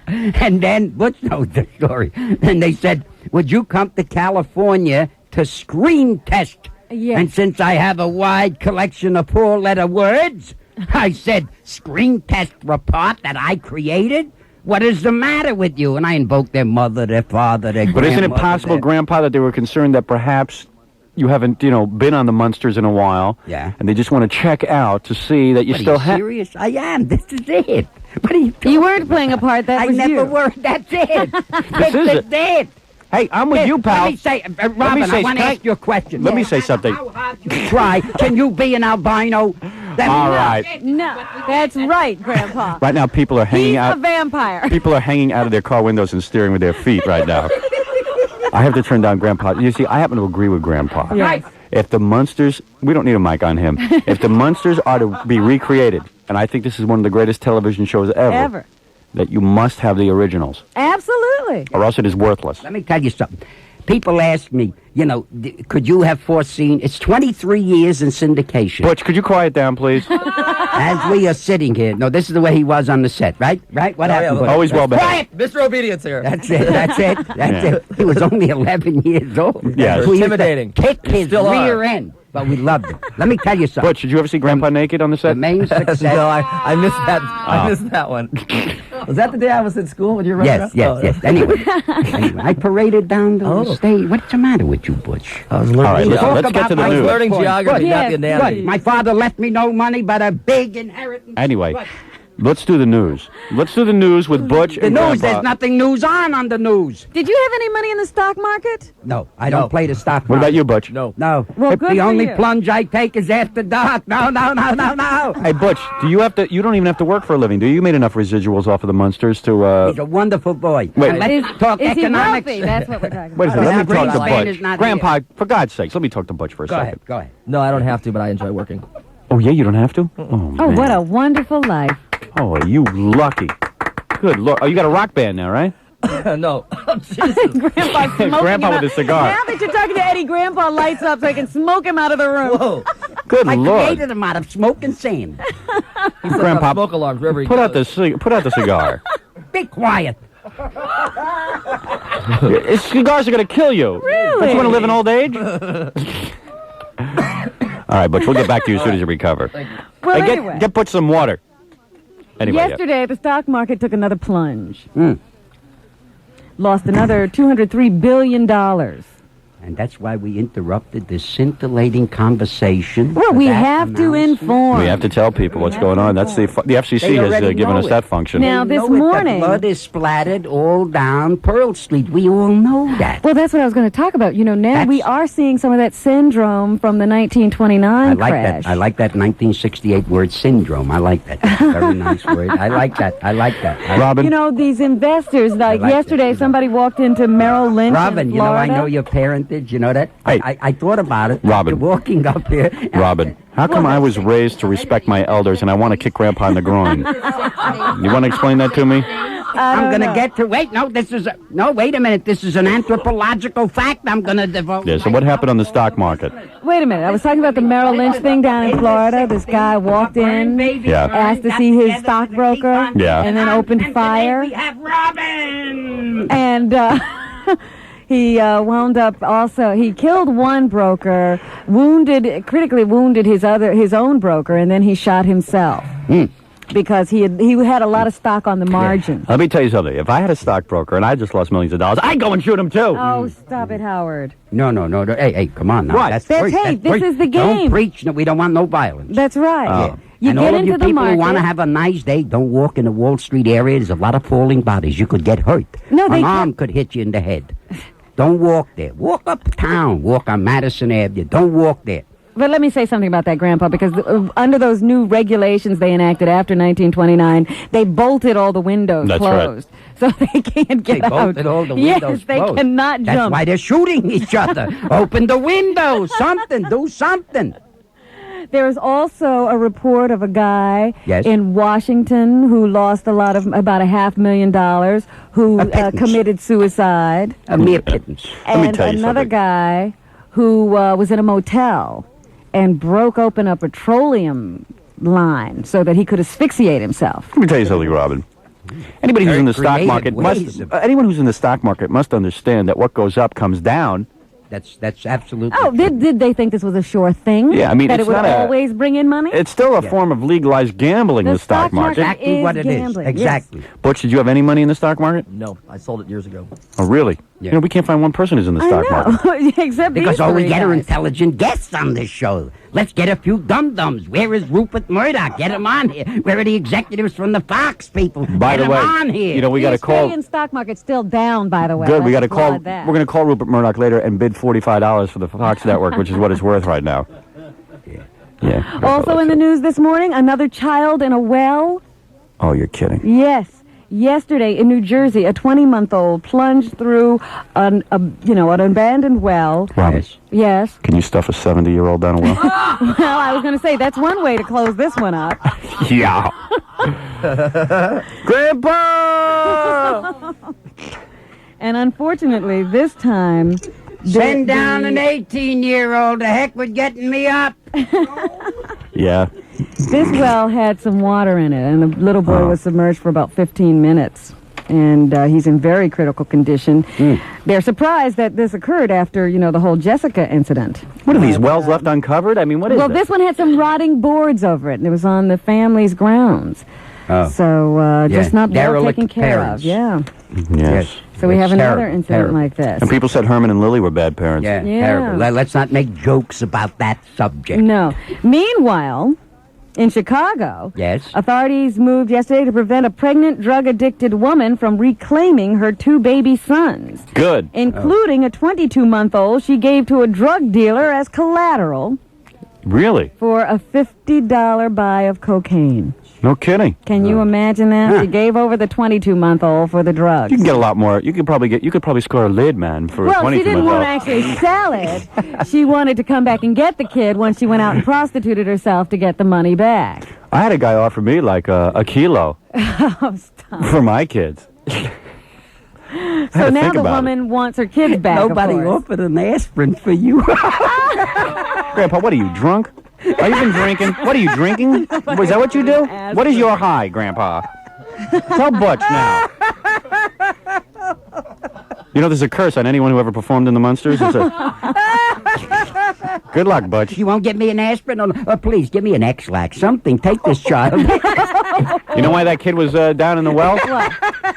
and then Butch knows the story. And they said, would you come to California to screen test? Yes. And since I have a wide collection of four-letter words, I said, screen test report that I created? What is the matter with you? And I invoked their mother, their father, their But isn't it grandmother, possible, their- Grandpa, that they were concerned that perhaps you haven't, been on the Munsters in a while? Yeah. And they just want to check out to see that you What, are still you have... serious? I am. This is it. What are you talking You weren't playing a part, that I was never you. were. That's it. This is it. it. Hey, I'm with you, pal. Let me say, Robin, say- I want to can I- ask you a question. Let me say something. How hard you try. Can you be an albino? All right. No, that's right, Grandpa. Right now, people are hanging He's out... a vampire. People are hanging out of their car windows and steering with their feet right now. I have to turn down Grandpa. You see, I happen to agree with Grandpa. Yes. If the Munsters, we don't need a mic on him. If the Munsters are to be recreated, and I think this is one of the greatest television shows ever. That you must have the originals. Absolutely. Or else it is worthless. Let me tell you something. People ask me, you know, could you have foreseen? It's 23 years in syndication. Butch, could you quiet down, please? As we are sitting here. No, this is the way he was on the set, right? Right? What happened? Yeah, always well behaved. Mr. Obedience here. That's it. That's it. He was only 11 years old. Yeah. We used to Intimidating. Kick his Still rear are. end. But we loved him. Let me tell you something. Butch, did you ever see Grandpa naked on the set? The main success. No, I missed that. I missed that one. Was that the day I was at school when you were Yes. Anyway, I paraded down the stage. What's the matter with you, Butch? I was learning. All right, listen, let's get to the I was news. learning geography, not the Good. anatomy. My father left me no money but a big inheritance. Anyway, let's do the news. Let's do the news with Butch The and news, Grandpa. there's nothing news on the news. Did you have any money in the stock market? No, I don't play the stock market. What about you, Butch? No. No. Well, good The for only you. plunge I take is after dark. No. Hey, Butch, do you have to? You don't even have to work for a living, do you? You made enough residuals off of the Munsters to. He's a wonderful boy. Wait. Let's talk Is he economics. wealthy? That's what we're talking Wait a about. second. Let me Average talk to man is Butch. not Grandpa, for God's sakes, let me talk to Butch for a Go second. ahead. Go ahead. No, I don't have to, but I enjoy working. Oh yeah, you don't have to. Oh, Oh, man. what a wonderful life. Oh, are you lucky? Good Lord. Oh, you got a rock band now, right? No. Grandpa smoking Grandpa him with a out. cigar. Now that you're talking to Eddie, Grandpa lights up so I can smoke him out of the room. Whoa. Good I Lord. created him out of smoke and sand. Grandpa, Smoke alarms wherever he put out goes. the cigar. Be quiet. Cigars are going to kill you. Really? Don't you want to live in old age? All right, Butch, we'll get back to you as soon as you recover. Well, Hey, anyway. get Butch some water. Anyway, yeah. Yesterday, the stock market took another plunge. Lost another $203 billion. And that's why we interrupted this scintillating conversation. Well, for we that have to announcement. inform. We have to tell people what's going on. That's the FCC They has already given know us it. that function. Now, They this know it. morning- The blood is splattered all down Pearl Street. We all know that. Well, that's what I was going to talk about. You know, now That's- we are seeing some of that syndrome from the 1929 I like crash. that. I like that 1968 word syndrome. I like that. That's a very nice word. I like that. Robin, You know, these investors, like like yesterday, this. somebody walked into Merrill Lynch Robin, in you know I Florida. know your parentage. You know that? Hey. I thought about it. Robin. You're walking up here. Robin, how come I was raised to respect my elders and I want to kick Grandpa in the groin? You want to explain that to me? I'm going to get to... Wait, no, wait a minute. This is an anthropological fact I'm going to devote. Yeah, so what happened on the stock market? Wait a minute. I was talking about the Merrill Lynch thing down in Florida. This guy walked in, Yeah. asked to see his stockbroker, Yeah. and then opened fire. We have Robin! And he wound up also, he killed one broker, critically wounded his own broker, and then he shot himself. Because he had a lot of stock on the margin. Let me tell you something. If I had a stockbroker and I just lost millions of dollars, I'd go and shoot him too. Oh, stop it, Howard. No. Hey, come on now. What? That's preach, hey, this preach. is the Don't game. preach. No, we don't want no violence. That's right. Oh. You and get all of into you the people market. who want to have a nice day, don't walk in the Wall Street area. There's a lot of falling bodies. You could get hurt. No, they An can't. arm could hit you in the head. Don't walk there. Walk uptown. Walk on Madison Avenue. Don't walk there. But let me say something about that, Grandpa, because under those new regulations they enacted after 1929, they bolted all the windows That's right. closed. So they can't get They out. bolted all the windows Yes, they closed. cannot That's jump. why they're shooting each other. Open the window. Something. Do something. There is also a report of a guy Yes. in Washington who lost about $500,000, who A pittance. committed suicide. A mere pittance. Let me And tell you another something. guy who was in a motel and broke open a petroleum line so that he could asphyxiate himself. Let me tell you something, Robin. Anybody who's Very in the stock creative market ways must. Anyone who's in the stock market must understand that what goes up comes down. That's absolutely. Oh, did they think this was a sure thing? Yeah, I mean, that it's it would not a- always bring in money? It's still a form of legalized gambling. The The stock stock market market. exactly is what it is. gambling, Exactly. Butch, did you have any money in the stock market? No, I sold it years ago. Oh, really? Yeah. You know, we can't find one person who's in the stock market. I know. Except Because these all we three get are guys. intelligent guests on this show. Let's get a few dum-dums. Where is Rupert Murdoch? Get him on here. Where are the executives from the Fox people? By get the way, him on here. you know, we got The to call. Australian stock market's still down, by the way. Good, we got Let's to call. applaud that. We're going to call Rupert Murdoch later and bid $45 for the Fox network, which is what it's worth right now. Yeah. Also in the news this morning, another child in a well. Oh, you're kidding. Yes. yesterday in New Jersey, a 20-month-old plunged through an abandoned well. Robin, Yes. can you stuff a 70-year-old down a well? Well, I was going to say, that's one way to close this one up. Yeah. Grandpa! And unfortunately, this time... Send down an 18-year-old. The heck with getting me up. Yeah. This well had some water in it, and the little boy was submerged for about 15 minutes. And he's in very critical condition. They're surprised that this occurred after, the whole Jessica incident. What are these wells left uncovered? I mean, what is Well, that? this one had some rotting boards over it, and it was on the family's grounds. Oh. So just not well Derelict taken care parents. of. Yeah. Yes. So we It's have another terrible, incident terrible. like this. And people said Herman and Lily were bad parents. Yeah, Yeah. terrible. Let's not make jokes about that subject. No. Meanwhile, in Chicago, Yes. authorities moved yesterday to prevent a pregnant, drug-addicted woman from reclaiming her 2 baby sons, Good. including a 22-month-old she gave to a drug dealer as collateral Really? for a $50 buy of cocaine. No kidding. Can you imagine that? She gave over the 22-month-old for the drugs. You can get a lot more. You could probably score a lid, man, for a Well, 22 she didn't month want to actually sell it. She wanted to come back and get the kid once she went out and prostituted herself to get the money back. I had a guy offer me like a kilo Oh, stop. for my kids. So now the woman wants her kids back. Nobody of course. offered an aspirin for you. Grandpa, what are you, drunk? Are you been drinking? What are you drinking? Was that what you do? What is your high, Grandpa? Tell Butch now. There's a curse on anyone who ever performed in the Munsters. It's Good luck, Butch. You won't get me an aspirin? Or please, give me an X-Lax. Something. Take this child. You know why that kid was down in the well?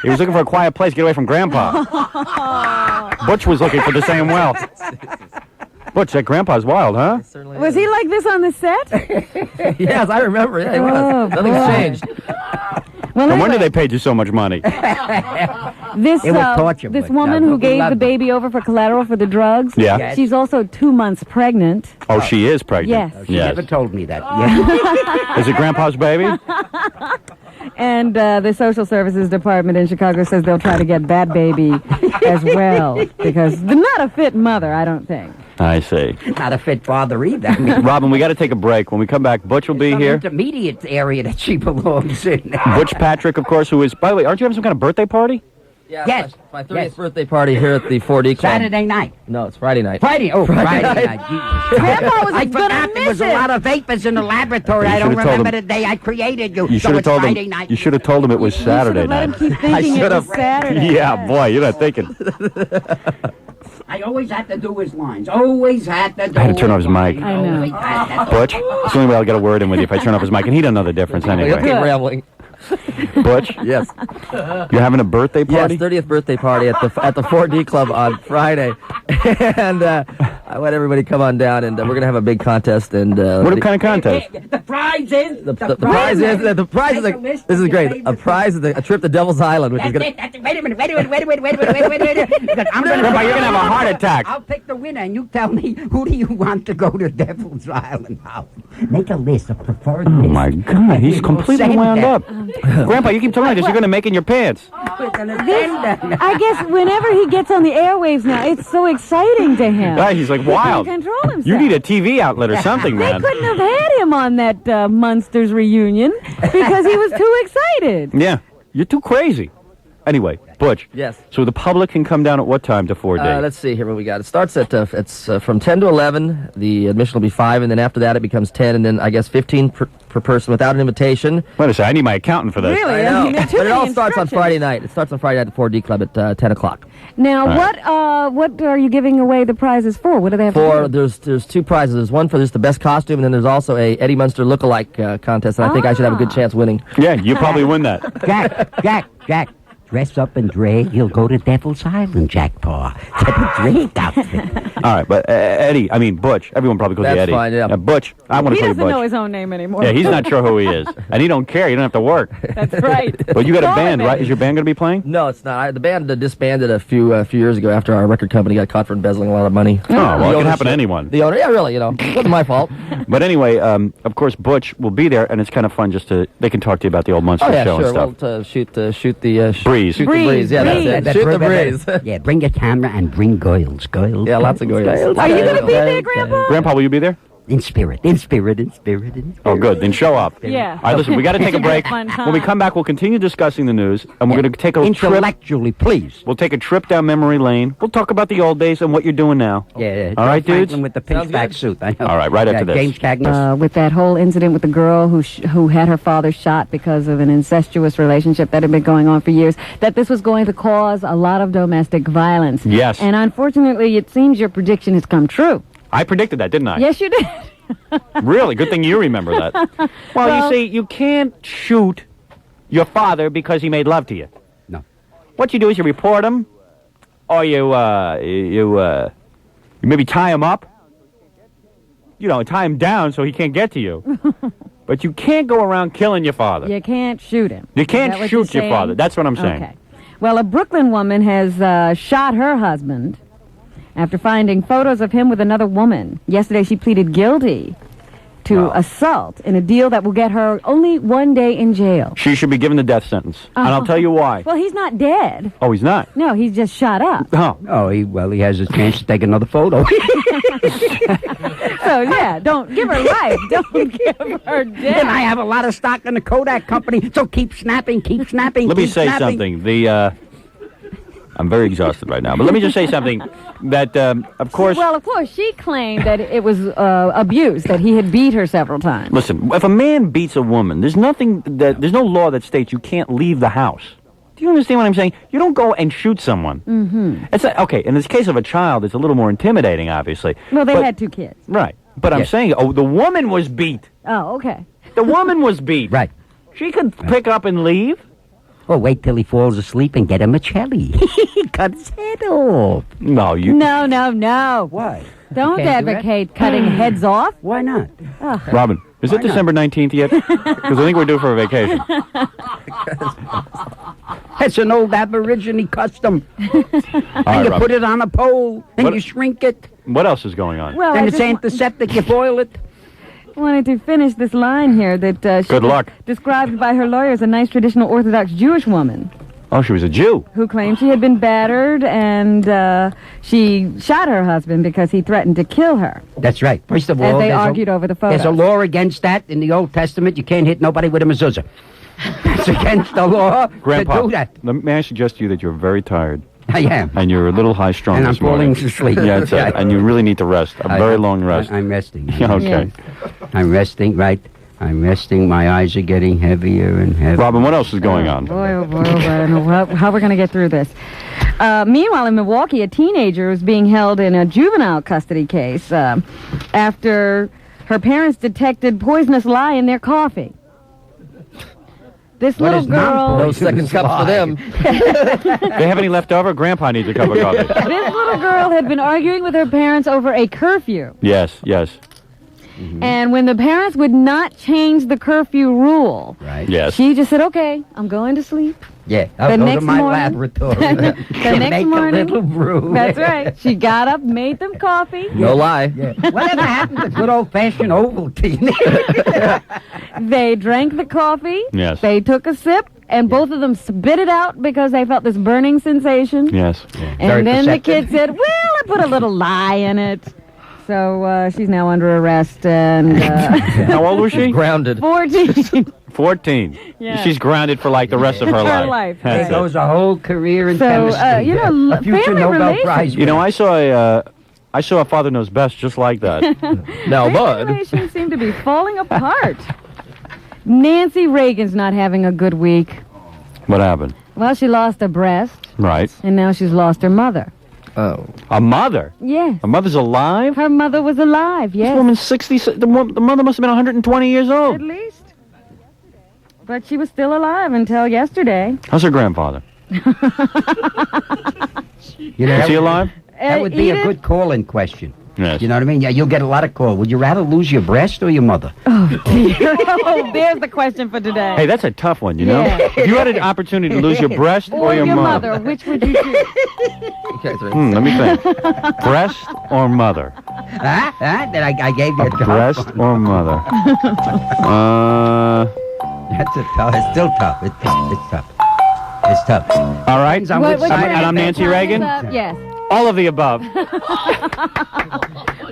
He was looking for a quiet place to get away from Grandpa. Butch was looking for the same well. Butch, that Grandpa's wild, huh? Was he like this on the set? Yes, I remember. Yeah, he was. Oh, Nothing's boy. changed. Well, No wonder anyway, they paid you so much money. this It was torture, this but, woman we who gave loved the it. baby over for collateral for the drugs, Yeah. Yes. she's also 2 months pregnant. Oh, she is pregnant. Yes. She Yes. never told me that. Yeah. Is it Grandpa's baby? And the social services department in Chicago says they'll try to get that baby as well, because they're not a fit mother, I don't think. I see. Not a fit father either. I mean, Robin, we got to take a break. When we come back, Butch will be some here. intermediate area that she belongs in. Butch Patrick, of course, who is... By the way, aren't you having some kind of birthday party? Yeah, Yes. My 30th Yes. birthday party here at the 4D Club. Saturday night. No, it's Friday night. Friday. Oh, Friday night. Grandpa was I gonna forgot there was miss a it. lot of vapors in the laboratory. You I don't should've told remember him. the day I created you. You So should have it's told Friday him. night. You should have told him it was Saturday Let him night. keep thinking it was should've. Saturday. Yeah, boy, you're not thinking. I always had to do his lines. Always had to do I had to turn off his mic. I know. Always had to do- Butch, it's the only way I'll get a word in with you if I turn off his mic, and he doesn't know the difference He'll anyway. keep rambling. Butch, Yes. you're having a birthday Yes, party? 30th birthday party at the 4D Club on Friday, and I want everybody to come on down, and we're gonna have a big contest. And What kind of contest? The prize is the prize is this is great. A prize is a trip to Devil's Island, which is gonna. Wait a minute. Because I'm gonna Grandpa, you're gonna have a heart attack. I'll pick the winner, and you tell me who do you want to go to Devil's Island now. Make a list of preferred. Oh my God, he's completely wound up. Grandpa, you keep telling me this, you're going to make in your pants. I guess whenever he gets on the airwaves now, it's so exciting to him. Right, he's like He wild. can't control himself. You need a TV outlet or something, They man. couldn't have had him on that Munsters reunion because he was too excited. Yeah, you're too crazy. Anyway, Butch. Yes. So the public can come down at what time to 4D? Let's see here what we got. It starts at it's from 10 to 11. The admission will be 5, and then after that it becomes 10, and then I guess 15 per person without an invitation. Wait a second, I need my accountant for this. Really? I know. There are too But it many all starts on instructions. Friday night. It starts on Friday night at 4D Club at 10 o'clock. Now, All what are you giving away the prizes for? What do they have to do? There's 2 prizes. There's one for just the best costume, and then there's also a Eddie Munster lookalike contest, and I think I should have a good chance winning. Yeah, you probably win that. Jack. dress up and drag, he'll go to Devil's Island, Jack Paw. Get a drag outfit. All right, but Eddie, I mean Butch. Everyone probably calls you That's Eddie. fine, yeah. Butch. I want to He call you doesn't Butch. know his own name anymore. Yeah, he's not sure who he is, and he don't care. You don't have to work. That's right. But you got a Call band, him, right? Eddie. Is your band going to be playing? No, it's not. The band disbanded a few years ago after our record company got caught for embezzling a lot of money. Oh, well, The it can ownership- happen to anyone. The owner, yeah, really, wasn't my fault. But anyway, of course, Butch will be there, and it's kind of fun just to. They can talk to you about the old Munster Oh yeah, show sure. and Well, stuff. to shoot the Breeze. Shoot the breeze. Yeah, that's it. Shoot the breeze. Yeah, bring your camera and bring girls. Girls. Yeah, lots of girls. Are you going to be there, Grandpa? Grandpa, will you be there? In spirit. In spirit. In spirit. In spirit. Oh, good. Then show up. Yeah. All right, listen, we got to take a break. Fun time. When we come back, we'll continue discussing the news, and we're going to take a trip. Intellectually, please. We'll take a trip down memory lane. We'll talk about the old days and what you're doing now. Yeah. All right, Joe dudes? Franklin with the pinchback suit. I know. All right, right after this. James Cagney. With that whole incident with the girl who had her father shot because of an incestuous relationship that had been going on for years, that this was going to cause a lot of domestic violence. Yes. And unfortunately, it seems your prediction has come true. I predicted that, didn't I? Yes, you did. Really? Good thing you remember that. Well, you see, you can't shoot your father because he made love to you. No. What you do is you report him, or you maybe tie him up. Tie him down so he can't get to you. But you can't go around killing your father. You can't shoot him. You Is can't that what shoot you're your father. saying? That's what I'm saying. Okay. Well, a Brooklyn woman has shot her husband after finding photos of him with another woman. Yesterday, she pleaded guilty to assault in a deal that will get her only 1 day in jail. She should be given the death sentence. And I'll tell you why. Well, he's not dead. Oh, he's not? No, he's just shot up. Oh. He has a chance to take another photo. So, yeah, don't give her life. Don't give her death. And I have a lot of stock in the Kodak company, so keep snapping. Let me say something. I'm very exhausted right now, but let me just say something that, of course... Well, of course, she claimed that it was abuse, that he had beat her several times. Listen, if a man beats a woman, there's no law that states you can't leave the house. Do you understand what I'm saying? You don't go and shoot someone. Mm-hmm. It's like, okay, in this case of a child, it's a little more intimidating, obviously. Well, they had 2 kids. Right. But I'm saying, the woman was beat. Oh, okay. The woman was beat. Right. She could pick up and leave. Well, wait till he falls asleep and get him a celly. Cut his head off. No, you... No. Why? Don't Can't do that? advocate cutting heads off. Why not? Robin, is it Why not? December 19th yet? Because I think we're due for a vacation. That's an old Aborigine custom. All And right, you Robin. put it on a pole, and What- you shrink it, What else is going on? Well, and I it's just antiseptic, you boil it. wanted to finish this line here that she Good was luck. described by her lawyer as a nice traditional Orthodox Jewish woman Oh, she was a Jew. who claimed she had been battered and she shot her husband because he threatened to kill her. That's right. First of all, And they there's argued over the photos. There's a law against that in the Old Testament. You can't hit nobody with a mezuzah. It's against the law Grandpa, to do that. may I suggest to you that you're very tired? I am. And you're a little high-strung And I'm this morning. falling asleep. Yeah, it's and you really need to rest. A very long rest. I'm resting. Okay. I'm resting, right. I'm resting. My eyes are getting heavier and heavier. Robin, what else is going on? Boy, oh boy, I don't know how we're going to get through this. Meanwhile, in Milwaukee, a teenager was being held in a juvenile custody case after her parents detected poisonous lye in their coffee. This little girl... No second cup for them. They have any left over? Grandpa needs a cup of coffee. This little girl had been arguing with her parents over a curfew. Yes. And when the parents would not change the curfew rule, Right. Yes. she just said, okay, I'm going to sleep. Yeah. The I'll go to next my morning- laboratory. The next Make morning, a little brew. that's right. She got up, made them coffee. No lie. Whatever happened to good old-fashioned Ovaltine? They drank the coffee. Yes. They took a sip, and both of them spit it out because they felt this burning sensation. Yes. And Very then the perceptive. kid said, well, I put a little lye in it. So she's now under arrest and How old was she? Grounded. 14. 14. Yeah. She's grounded for like the rest of her life. Her life. That's There it. goes a whole career in So, chemistry. you know, a future family Nobel relations. Prize You know, winner. I saw a Father Knows Best just like that. Now, Family Bud. relations seem to be falling apart. Nancy Reagan's not having a good week. What happened? Well, she lost a breast, Right. and now she's lost her mother. Oh. A mother? Yes. A mother's alive? Her mother was alive, This yes. woman's 60. The mother must have been 120 years old. At least. But she was still alive until yesterday. How's her grandfather? You know, Is he alive? That would be a Edith? good call-in question. Yes. You know what I mean? Yeah, you'll get a lot of calls. Would you rather lose your breast or your mother? Oh, dear. Oh, there's the question for today. Hey, that's a tough one, you know? Yeah. If you had an opportunity to lose your breast or your mother, which would you choose? Let me think. Breast or mother? Huh? Then I gave you a tough Breast one. or mother? That's a tough. It's still tough. It's tough. It's tough. It's tough. All right. On which side. And I'm Nancy Reagan? Yes. All of the above.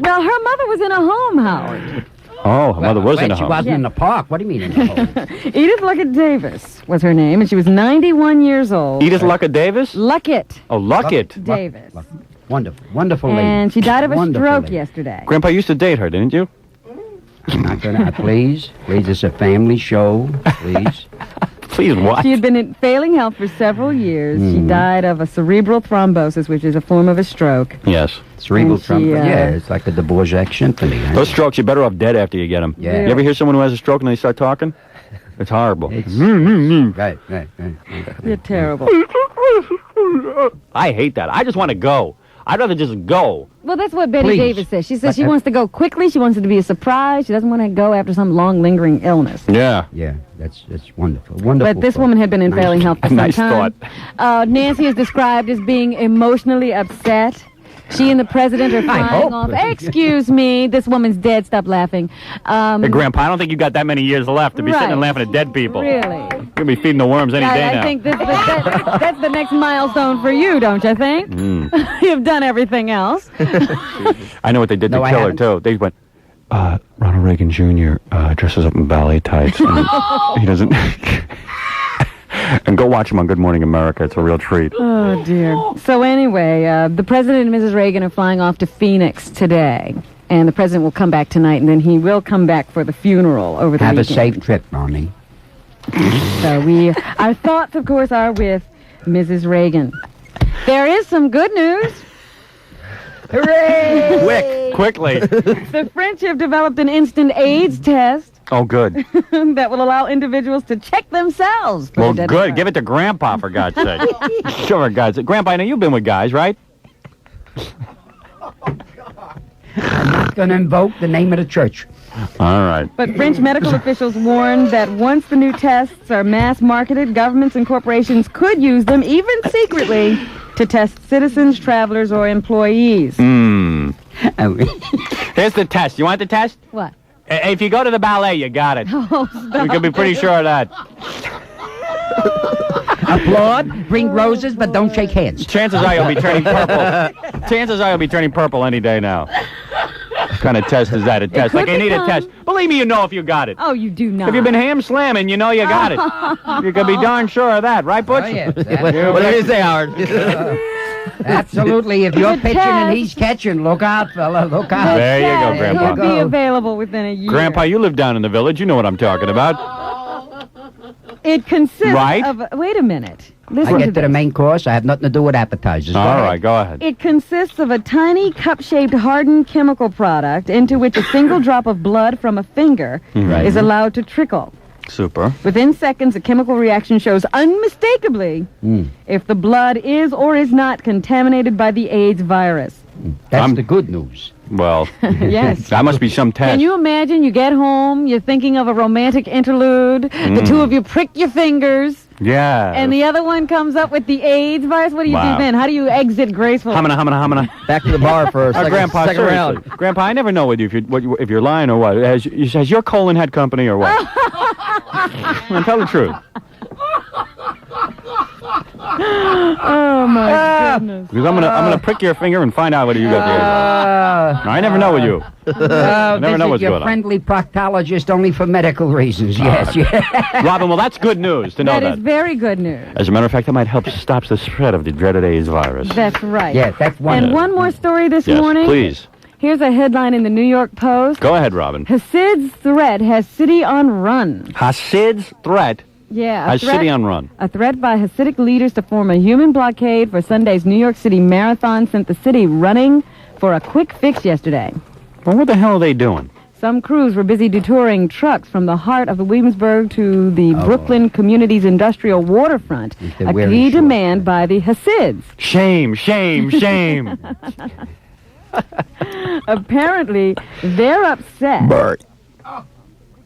Well, her mother was in a home, Howard. Oh, her mother was in a She home. wasn't in the park. What do you mean in the home? Edith Luckett Davis was her name, and she was 91 years old. Edith Luckett Davis? Luckett Oh, Luckett. Davis. Wonderful. Wonderful lady. And she died of a Wonderful stroke lady. yesterday. Grandpa used to date her, didn't you? I'm not gonna. Please, it's a family show. Please. Please, what? She had been in failing health for several years. She died of a cerebral thrombosis, which is a form of a stroke. Yes. Cerebral And she, trumpet. Yeah, it's like the Dvorak symphony. Huh? Those strokes, you're better off dead after you get them. Yeah. You ever hear someone who has a stroke and they start talking? It's horrible. Right. You're terrible. I hate that. I just want to go. I'd rather just go. Well, that's what Betty Please. Davis says. She says she wants to go quickly. She wants it to be a surprise. She doesn't want to go after some long, lingering illness. Yeah. Yeah, that's wonderful. Wonderful. But this thought. woman had been in failing health for some Nice time. Nancy is described as being emotionally upset. She and the president are flying hope. off. Excuse me, this woman's dead. Stop laughing. Hey, Grandpa, I don't think you got that many years left to be sitting and Right. laughing at dead people. Really? You're going to be feeding the worms any day I now. think that's the next milestone for you, don't you think? You've done everything else. I know what they did No, to I kill her, haven't. too. They went, Ronald Reagan Jr. Dresses up in ballet tights. And he doesn't... And go watch him on Good Morning America. It's a real treat. Oh, dear. So anyway, the president and Mrs. Reagan are flying off to Phoenix today. And the president will come back tonight, and then he will come back for the funeral over the Have a weekend. safe trip, Ronnie. So our thoughts, of course, are with Mrs. Reagan. There is some good news. Hooray! Quickly. The French have developed an instant AIDS test Oh, good. that will allow individuals to check themselves. For Well, the dead good. spouse. Give it to Grandpa, for God's sake. Sure, God's sake. Grandpa, I know you've been with guys, right? I'm not going to invoke the name of the church. All right. But French medical officials warn that once the new tests are mass marketed, governments and corporations could use them, even secretly, to test citizens, travelers, or employees. Here's the test. You want the test? What? If you go to the ballet, you got it. Oh, We can be pretty sure of that. Applaud, bring roses, but don't shake hands. Chances are you'll be turning purple. Chances are you'll be turning purple any day now. What kind of test is that? A test? Like, could you need a become- test. Believe me, you know if you got it. Oh, you do not. If you've been ham slamming, you know you got it. You can be darn sure of that, right, Butch? Oh, yeah. What do you say, Howard? Absolutely. If you're The pitching and test- he's catching, look out, fella, look out. There you go, It Grandpa. could be available within a year. Grandpa, you live down in the village. You know what I'm talking about. It consists Right? of... Wait a minute. Listen I get to this. the main course. I have nothing to do with appetizers. Go All ahead. right, go ahead. It consists of a tiny cup-shaped hardened chemical product into which a single drop of blood from a finger Right. is allowed to trickle. Super. Within seconds, a chemical reaction shows unmistakably if the blood is or is not contaminated by the AIDS virus. That's the good news. Well, Yes. that must be some test. Can you imagine? You get home, you're thinking of a romantic interlude, the two of you prick your fingers, Yeah. and the other one comes up with the AIDS virus. What do you Wow. do then? How do you exit gracefully? Hamana. Back to the bar for a second, Grandpa, second seriously. round. Grandpa, I never know if you're lying or what. Has your colon had company or what? Well, tell the truth. Oh my goodness. Because I'm gonna prick your finger and find out whether you got the AIDS. I never know with you. I never know Visit what's your going on. friendly proctologist only for medical reasons. Yes, yes. Robin, well, that's good news to know That that. is very good news. As a matter of fact, that might help stop the spread of the dreaded AIDS virus. That's right. Yes, that's And wonderful. one more story this Yes, morning. please. Here's a headline in the New York Post. Go ahead, Robin. Hasid's threat has city on run. Hasid's threat Yeah, has city on run. A threat by Hasidic leaders to form a human blockade for Sunday's New York City Marathon sent the city running for a quick fix yesterday. Well, what the hell are they doing? Some crews were busy detouring trucks from the heart of the Williamsburg to the Brooklyn Community's industrial waterfront, a key demand by the Hasids. Shame, shame, shame. Apparently, they're upset. Bert.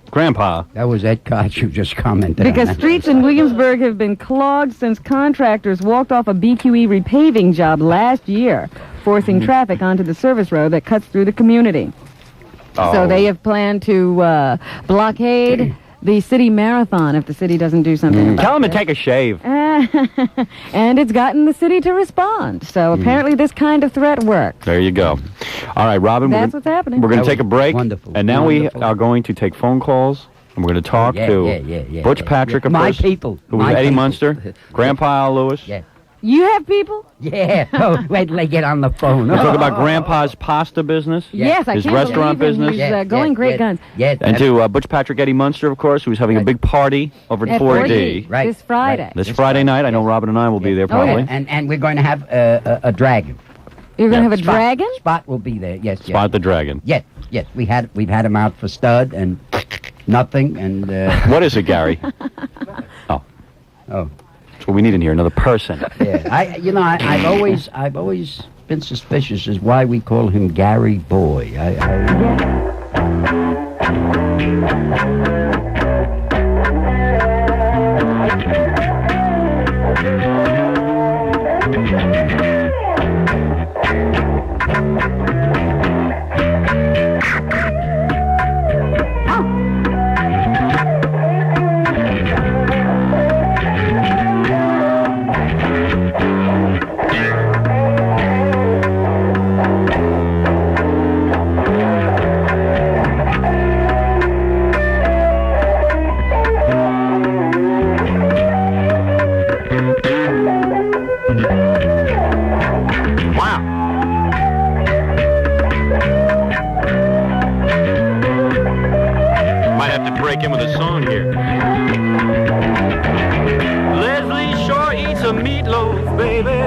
Grandpa. That was Ed Koch who just commented Because on that. streets in Williamsburg have been clogged since contractors walked off a BQE repaving job last year, forcing traffic onto the service road that cuts through the community. So they have planned to blockade the city marathon if the city doesn't do something about it. Tell him to take a shave. And it's gotten the city to respond. So apparently this kind of threat works. There you go. All right, Robin. That's what's happening. We're going to That take a was break. wonderful. And now Wonderful. we are going to take phone calls. And we're going to talk to Butch Patrick, of My course, people. who was My Eddie people. Munster, Grandpa Al Lewis. Yeah. You have people? Yeah. Oh, wait till they get on the phone. We'll talk about Grandpa's pasta business. Yes, I his can't restaurant believe him. business. He's going great guns. Yeah. And to Butch Patrick, Eddie Munster, of course, who's having a big party over at 4D. Right. This Friday. Right. This Friday night. I know Robin and I will be there probably. And we're going to have a dragon. You're going to have a Spot. dragon? Spot will be there. Yes. Yes. Spot the Dragon. Yes. Yes. We've had him out for stud and nothing and. What is it, Gary? Oh. That's what we need in here, another person. Yeah. I've always been suspicious as why we call him Gary Boy. Might have to break in with a song here. Leslie sure eats a meatloaf, baby.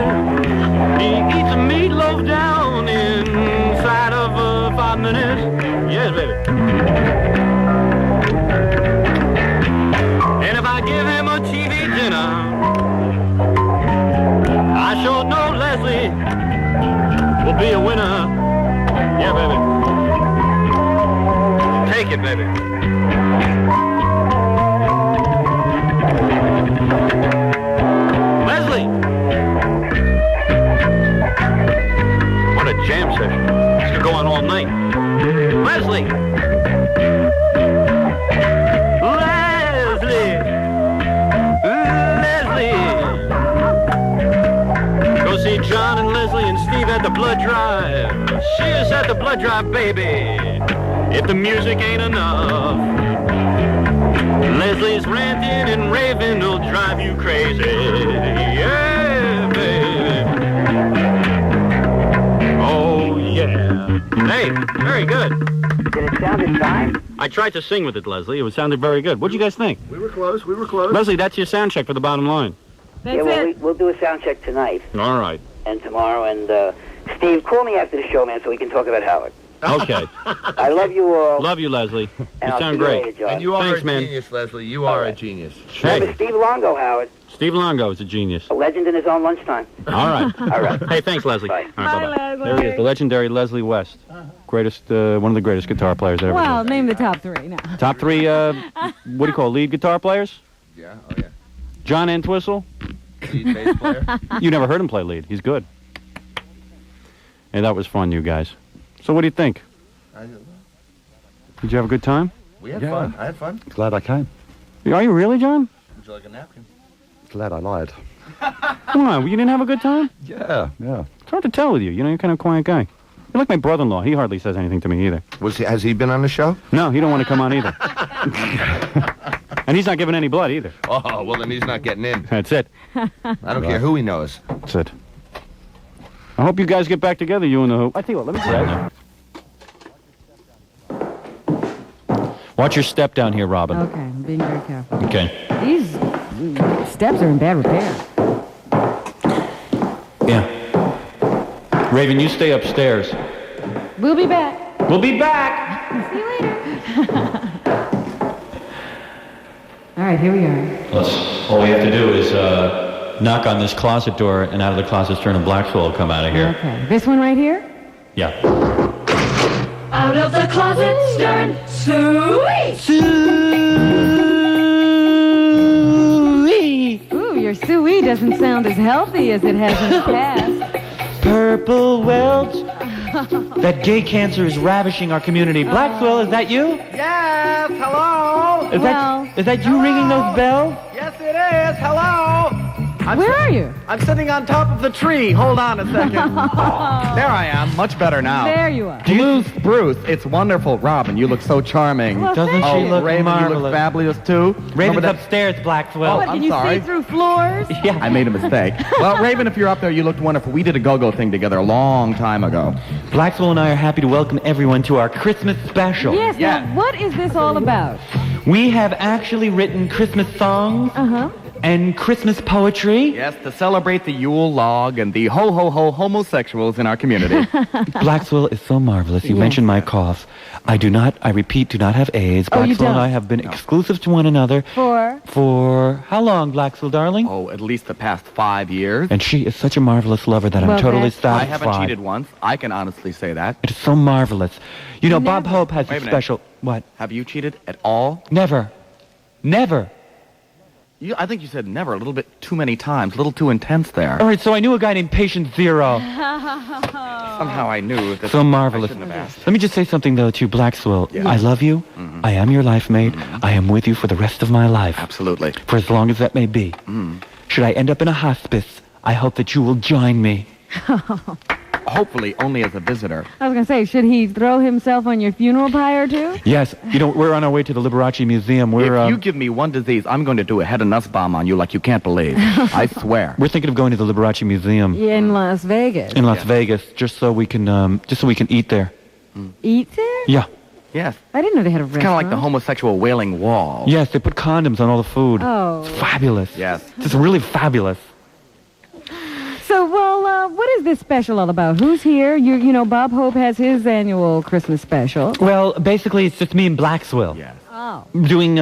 He eats a meatloaf down inside of 5 minutes. Yes, baby. And if I give him a TV dinner, I sure know Leslie will be a winner. Yeah, baby. Take it, baby. Leslie! What a jam session. This could go on all night. Leslie! Leslie! Leslie! Go see John and Leslie and Steve at the blood drive. She is at the blood drive, baby. If the music ain't enough, Leslie's ranting and raving will drive you crazy. Yeah, baby. Oh, yeah. Hey, very good. Did it sound in time? I tried to sing with it, Leslie. It sounded very good. What'd you guys think? We were close. We were close. Leslie, that's your sound check for the bottom line. Yeah, well, we'll do a sound check tonight All right. and tomorrow. And Steve, call me after the show, man, so we can talk about Howard. Okay. I love you all. Love you, Leslie. You And I'll sound see you great. later, John. And you are Thanks, a man. genius, Leslie. You are a genius. Remember Steve Longo, Howard, Steve Longo is a genius. a legend in his own lunchtime. All right. All right. Hey, thanks, Leslie. Bye. All right, bye-bye. There he is, the legendary Leslie West. Greatest, one of the greatest guitar players ever. Well, name the top three now. Top three, what do you call lead guitar players? Yeah, oh yeah. John Entwistle. Lead bass player. You never heard him play lead. He's good. Hey, that was fun, you guys. So what do you think? Did you have a good time? We had fun. I had fun. Glad I came. Are you really, John? Would you like a napkin? Glad I lied. Come on, you didn't have a good time? Yeah. It's hard to tell with you. You know, you're kind of a quiet guy. You're like my brother-in-law. He hardly says anything to me either. Has he been on the show? No, he don't want to come on either. And he's not giving any blood either. Oh, well, then he's not getting in. That's it. I don't care who he knows. That's it. I hope you guys get back together, you and the Hoop. I tell you what, let me grab you. Watch your step down here, Robin. Okay, I'm being very careful. Okay. These steps are in bad repair. Yeah. Raven, you stay upstairs. We'll be back. We'll be back. See you later. right, here we are. All we have to do is knock on this closet door, and out of the closet, Stern and Blackwell will come out of here. Okay. This one right here? Yeah. Out of the closet, Stern, Ooh, your suey doesn't sound as healthy as it has in the past. Purple Welch. That gay cancer is ravishing our community. Blackwell, is that you? Yes, hello. Is that you ringing those bells? Yes, it is. Hello. Where are you? I'm sitting on top of the tree. Hold on a second. There I am. Much better now. There you are. Bruce, it's wonderful. Robin, you look so charming. Well, Doesn't oh, she look Raven, marvelous? you look fabulous too. Raven's upstairs, Blackwell. What, I'm can you sorry. see through floors? Yeah. I made a mistake. Well, Raven, if you're up there, you looked wonderful. We did a go-go thing together a long time ago. Blackwell and I are happy to welcome everyone to our Christmas special. Yes, now, what is this all about? We have actually written Christmas songs and Christmas poetry. Yes, to celebrate the Yule log and the ho-ho-ho homosexuals in our community. Blackwell is so marvelous. You mentioned my cough. I repeat, do not have AIDS. Oh, you Blackwell and don't? I have been exclusive to one another. For how long, Blackwell, darling? Oh, at least the past 5 years. And she is such a marvelous lover that I'm totally satisfied. I haven't cheated once. I can honestly say that. It is so marvelous. You know, Bob Hope has a special... What? Have you cheated at all? Never. Never. I think you said never a little bit too many times, a little too intense there. All right, so I knew a guy named Patient Zero. Somehow I knew that. So marvelous. I shouldn't have asked. Let me just say something, though, to Blackwell. Yeah. I love you. I am your life mate. I am with you for the rest of my life. Absolutely. For as long as that may be. Should I end up in a hospice, I hope that you will join me. Hopefully only as a visitor. I was going to say, should he throw himself on your funeral pyre, too? Yes. You know, we're on our way to the Liberace Museum. If you give me one disease, I'm going to do a head and nuts bomb on you like you can't believe. I swear. We're thinking of going to the Liberace Museum. In Las Vegas. In Las Vegas, just so we can eat there. Eat there? Yeah. Yes. I didn't know they had a It's restaurant. kind of like the homosexual wailing wall. Yes, they put condoms on all the food. Oh. It's fabulous. Yes. It's really fabulous. So, what is this special all about? Who's here? You know, Bob Hope has his annual Christmas special. Well, basically, it's just me and Blackwell. Yes. Oh. Doing,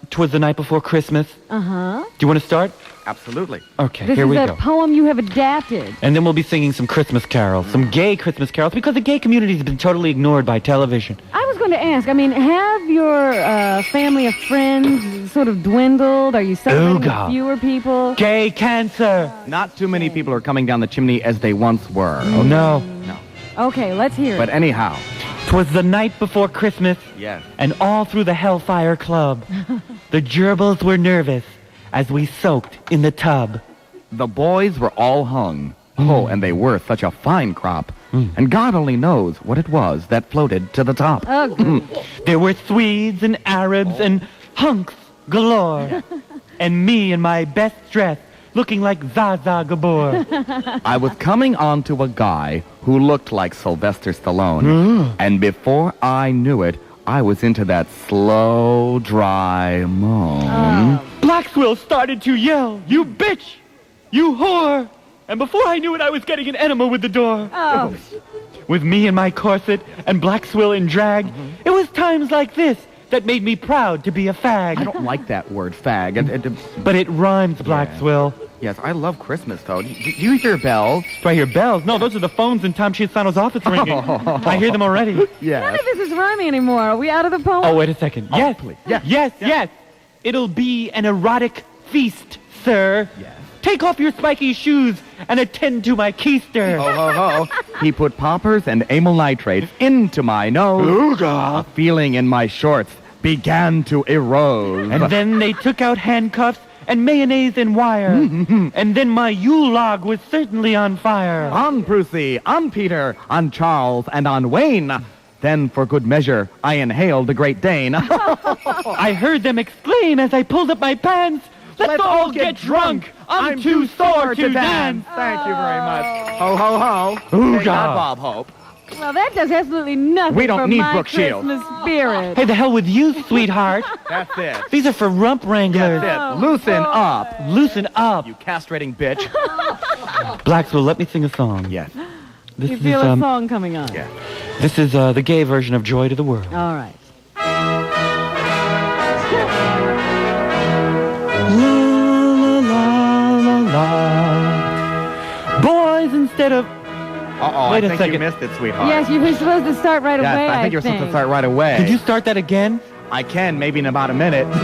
'Twas the Night Before Christmas. Uh-huh. Do you want to start? Absolutely. Okay, This here we is go. a poem you have adapted. And then we'll be singing some Christmas carols, some gay Christmas carols, because the gay community has been totally ignored by television. I was going to ask, I mean, have your family of friends sort of dwindled? Are you celebrating Ooga. with fewer people? Gay cancer! Not too many people are coming down the chimney as they once were. Oh, no. No. Okay, let's hear But it. anyhow. 'Twas the night before Christmas, Yes. and all through the Hellfire Club, the gerbils were nervous as we soaked in the tub. The boys were all hung. Oh, and they were such a fine crop. And God only knows what it was that floated to the top. Oh, good. There were Swedes and Arabs and hunks galore. And me in my best dress, looking like Zaza Gabor. I was coming on to a guy who looked like Sylvester Stallone. And before I knew it, I was into that slow, dry moan. Blackwell started to yell, "You bitch! You whore!" And before I knew it, I was getting an enema with the door. Oh. With me in my corset and Blackwell in drag, it was times like this that made me proud to be a fag. I don't like that word, fag. But it rhymes, Blackwell. Yes, I love Christmas, though. Do you hear bells? Do I hear bells? No, those are the phones in Tom Chiasano's office ringing. I hear them already. None Yes. of this is rhyming anymore. Are we out of the poem? Oh, wait a second. Yes, please. yes. It'll be an erotic feast, sir. Yes. Take off your spiky shoes and attend to my keister. Ho, ho, ho. He put poppers and amyl nitrates into my nose. Ooga. A feeling in my shorts began to erode. And then they took out handcuffs and mayonnaise and wire. And then my Yule log was certainly on fire. On Brucey, on Peter, on Charles, and on Wayne. Then, for good measure, I inhaled the Great Dane. I heard them exclaim as I pulled up my pants, Let's all get drunk. I'm too sore to dance. Thank you very much. Ho, ho, ho. Ooga. Hey, not Bob Hope. Well, that does absolutely nothing We don't for need my Brooke Shields. Christmas spirit. Hey, the hell with you, sweetheart. That's it. These are for rump wranglers. That's it. Loosen up. Loosen up. You castrating bitch. Blackwell, let me sing a song. Yes. This You is, feel a song coming on. Yeah. This is the gay version of Joy to the World. All right. instead of... Uh-oh, Wait I a think second. you missed it, sweetheart. Yes, you were supposed to start right Yes, away, I think you're supposed to start right away. Could you start that again? I can, maybe in about a minute. Do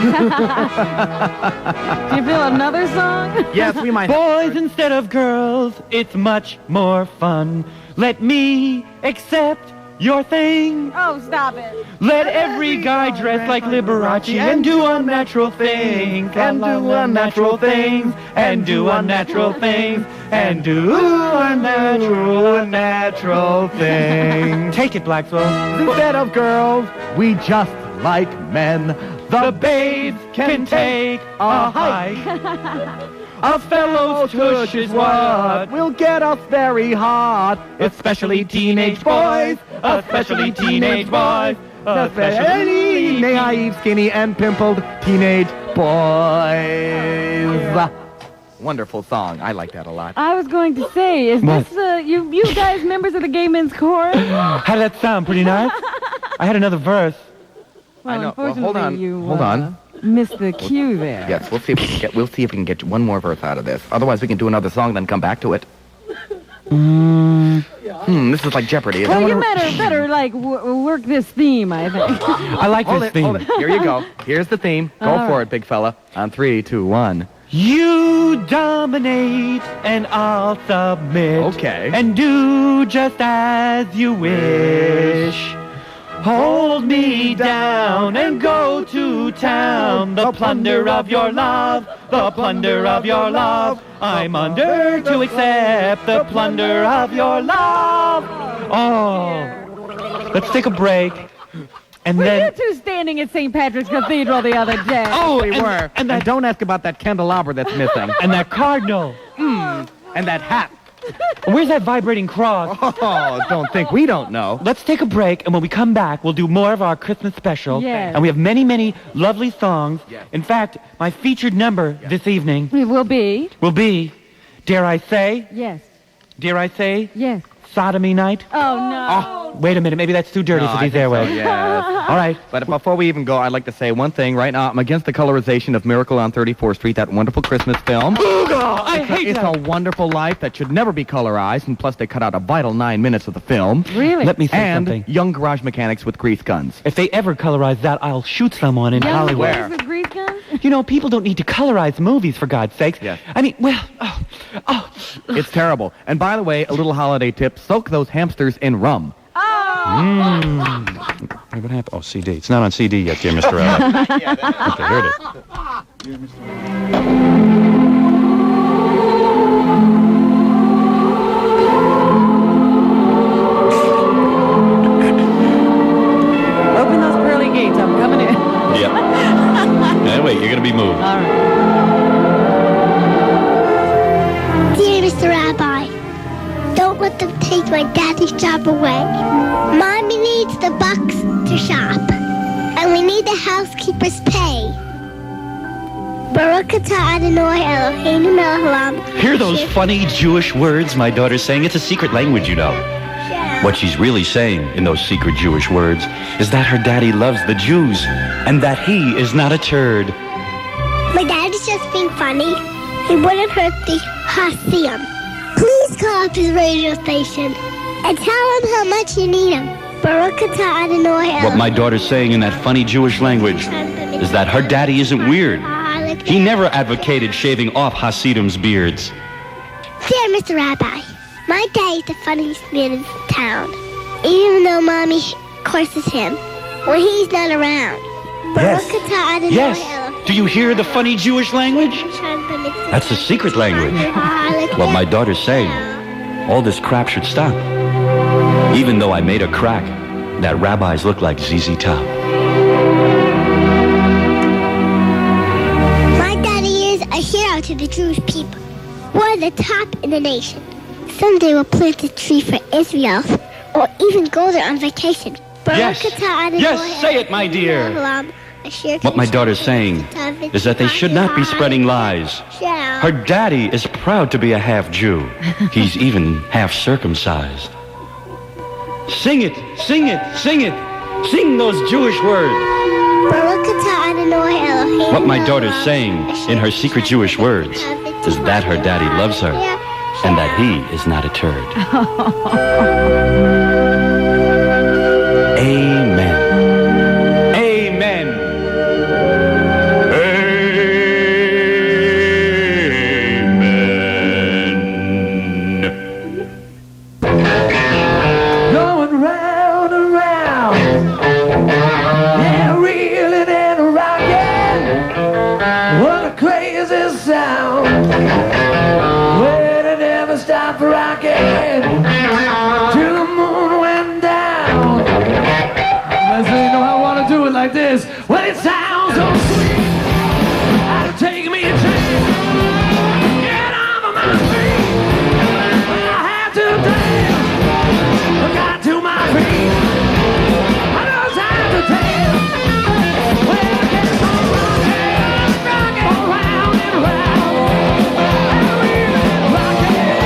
you feel another song? Yes, we might. Boys instead of girls, it's much more fun. Let me accept your thing. Oh, stop it. Let every guy dress like Liberace and do unnatural things, and do unnatural things, and do unnatural things, and do unnatural things. Take it, Blackswell. Instead of girls, we just like men. The babes can take a hike. A fellow's tush is what will get us very hot. especially teenage boys, especially teenage boys, Especially naive, skinny, and pimpled teenage boys. Wonderful song. I like that a lot. I was going to say, is What? this you guys members of the Gay Men's Chorus? How did that sound? Pretty nice? I had another verse. Well, I know. Well, unfortunately, hold on. you Hold on. missed the cue there. Yes, we'll see if we can get. We'll see if we can get one more verse out of this. Otherwise, we can do another song, then come back to it. This is like Jeopardy. Well, you better like work this theme, I think. I like Hold this it, theme. hold it. Here you go. Here's the theme. Go All for right. it, big fella. On 3, 2, 1. You dominate and I'll submit. Okay. And do just as you wish. Hold me down and go to town. The plunder of your love, the plunder of your love. I'm under to accept the plunder of your love. Oh, let's take a break. And Were then... you two standing at St. Patrick's Cathedral the other day? Oh, We were. And don't ask about that candelabra that's missing. And that cardinal. And that hat. Where's that vibrating cross? Oh, don't think we don't know. Let's take a break, and when we come back, we'll do more of our Christmas special. Yes. And we have many, many lovely songs. Yes. In fact, my featured number this evening It will be. will be, dare I say, Yes. Sodomy Night. Oh, no. Wait a minute, maybe that's too dirty No, for I these think so, airways. yes. All right. But before we even go, I'd like to say one thing. Right now, I'm against the colorization of Miracle on 34th Street, that wonderful Christmas film. I hate It's that. a wonderful life that should never be colorized, and plus they cut out a vital 9 minutes of the film. Really? Let me say And something. young garage mechanics with grease guns. If they ever colorize that, I'll shoot someone in Young Hollywood. boys with grease guns? You know, people don't need to colorize movies, for God's sakes. Yes. I mean, well, It's terrible. And by the way, a little holiday tip, soak those hamsters in rum. Hey, what happened? Oh, CD. It's not on CD yet, dear Mr. Allen. Okay, here it is. Open those pearly gates. I'm coming in. Yeah. Anyway, you're going to be moved. All right. Dear Mr. Rabbi, don't let them take my daddy's job away. Mommy needs the bucks to shop, and we need the housekeeper's pay. Baruch atah Adonai Eloheinu melech haolam. Hear those funny Jewish words my daughter's saying? It's a secret language, you know. What she's really saying in those secret Jewish words is that her daddy loves the Jews and that he is not a turd. My daddy's just being funny. He wouldn't hurt the Hasidim. Please call up his radio station and tell him how much you need him. Baruch atah Adonai What my daughter's saying in that funny Jewish language is that her daddy isn't weird. He never advocated shaving off Hasidim's beards. Dear Mr. Rabbi, my daddy's the funniest man in town. Even though Mommy courses him when he's not around. Yes. Baruch atah Adonai Yes. Do you hear the funny Jewish language? That's a secret language. What my daughter's saying, all this crap should stop. Even though I made a crack that rabbis look like ZZ Top. My daddy is a hero to the Jewish people. We're the top in the nation. Someday we'll plant a tree for Israel, or even go there on vacation. Yes. Yes, say it, my dear. What my daughter's saying is that they should not be spreading lies. Her daddy is proud to be a half Jew. He's even half circumcised. Sing it, sing it, sing it. Sing those Jewish words. What my daughter's saying in her secret Jewish words is that her daddy loves her and that he is not a turd. Amen. Amen. Going round and round, yeah, reeling and rocking. What a crazy sound! When it never stopped rocking till the moon went down. Let's say, you know, I want to do it like this. Well, it sounds so sweet. That'll take me a chance. Get off of my feet. Well, I have to dance. I got to my feet. I know it's time to dance. Well, I guess I'm rocking around and round. And really rocking.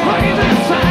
Crazy sound.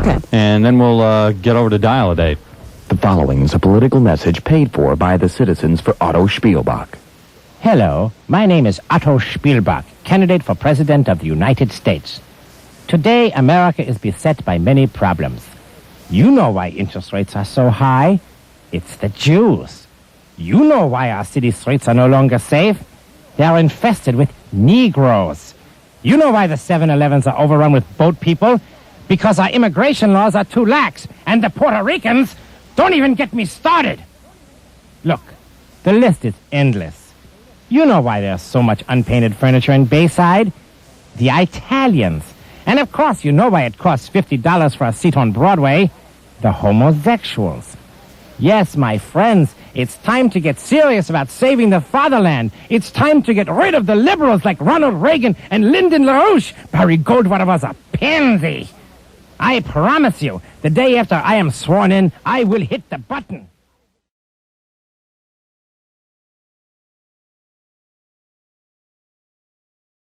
Okay. And then we'll get over to Dial-A-Date. The following is a political message paid for by the citizens for Otto Spielbach. Hello, my name is Otto Spielbach, candidate for President of the United States. Today, America is beset by many problems. You know why interest rates are so high. It's the Jews. You know why our city streets are no longer safe. They are infested with Negroes. You know why the 7-Elevens are overrun with boat people? Because our immigration laws are too lax, and the Puerto Ricans don't even get me started. Look, the list is endless. You know why there's so much unpainted furniture in Bayside. The Italians. And of course, you know why it costs $50 for a seat on Broadway. The homosexuals. Yes, my friends, it's time to get serious about saving the fatherland. It's time to get rid of the liberals like Ronald Reagan and Lyndon LaRouche. Barry Goldwater was a pansy. I promise you, the day after I am sworn in, I will hit the button.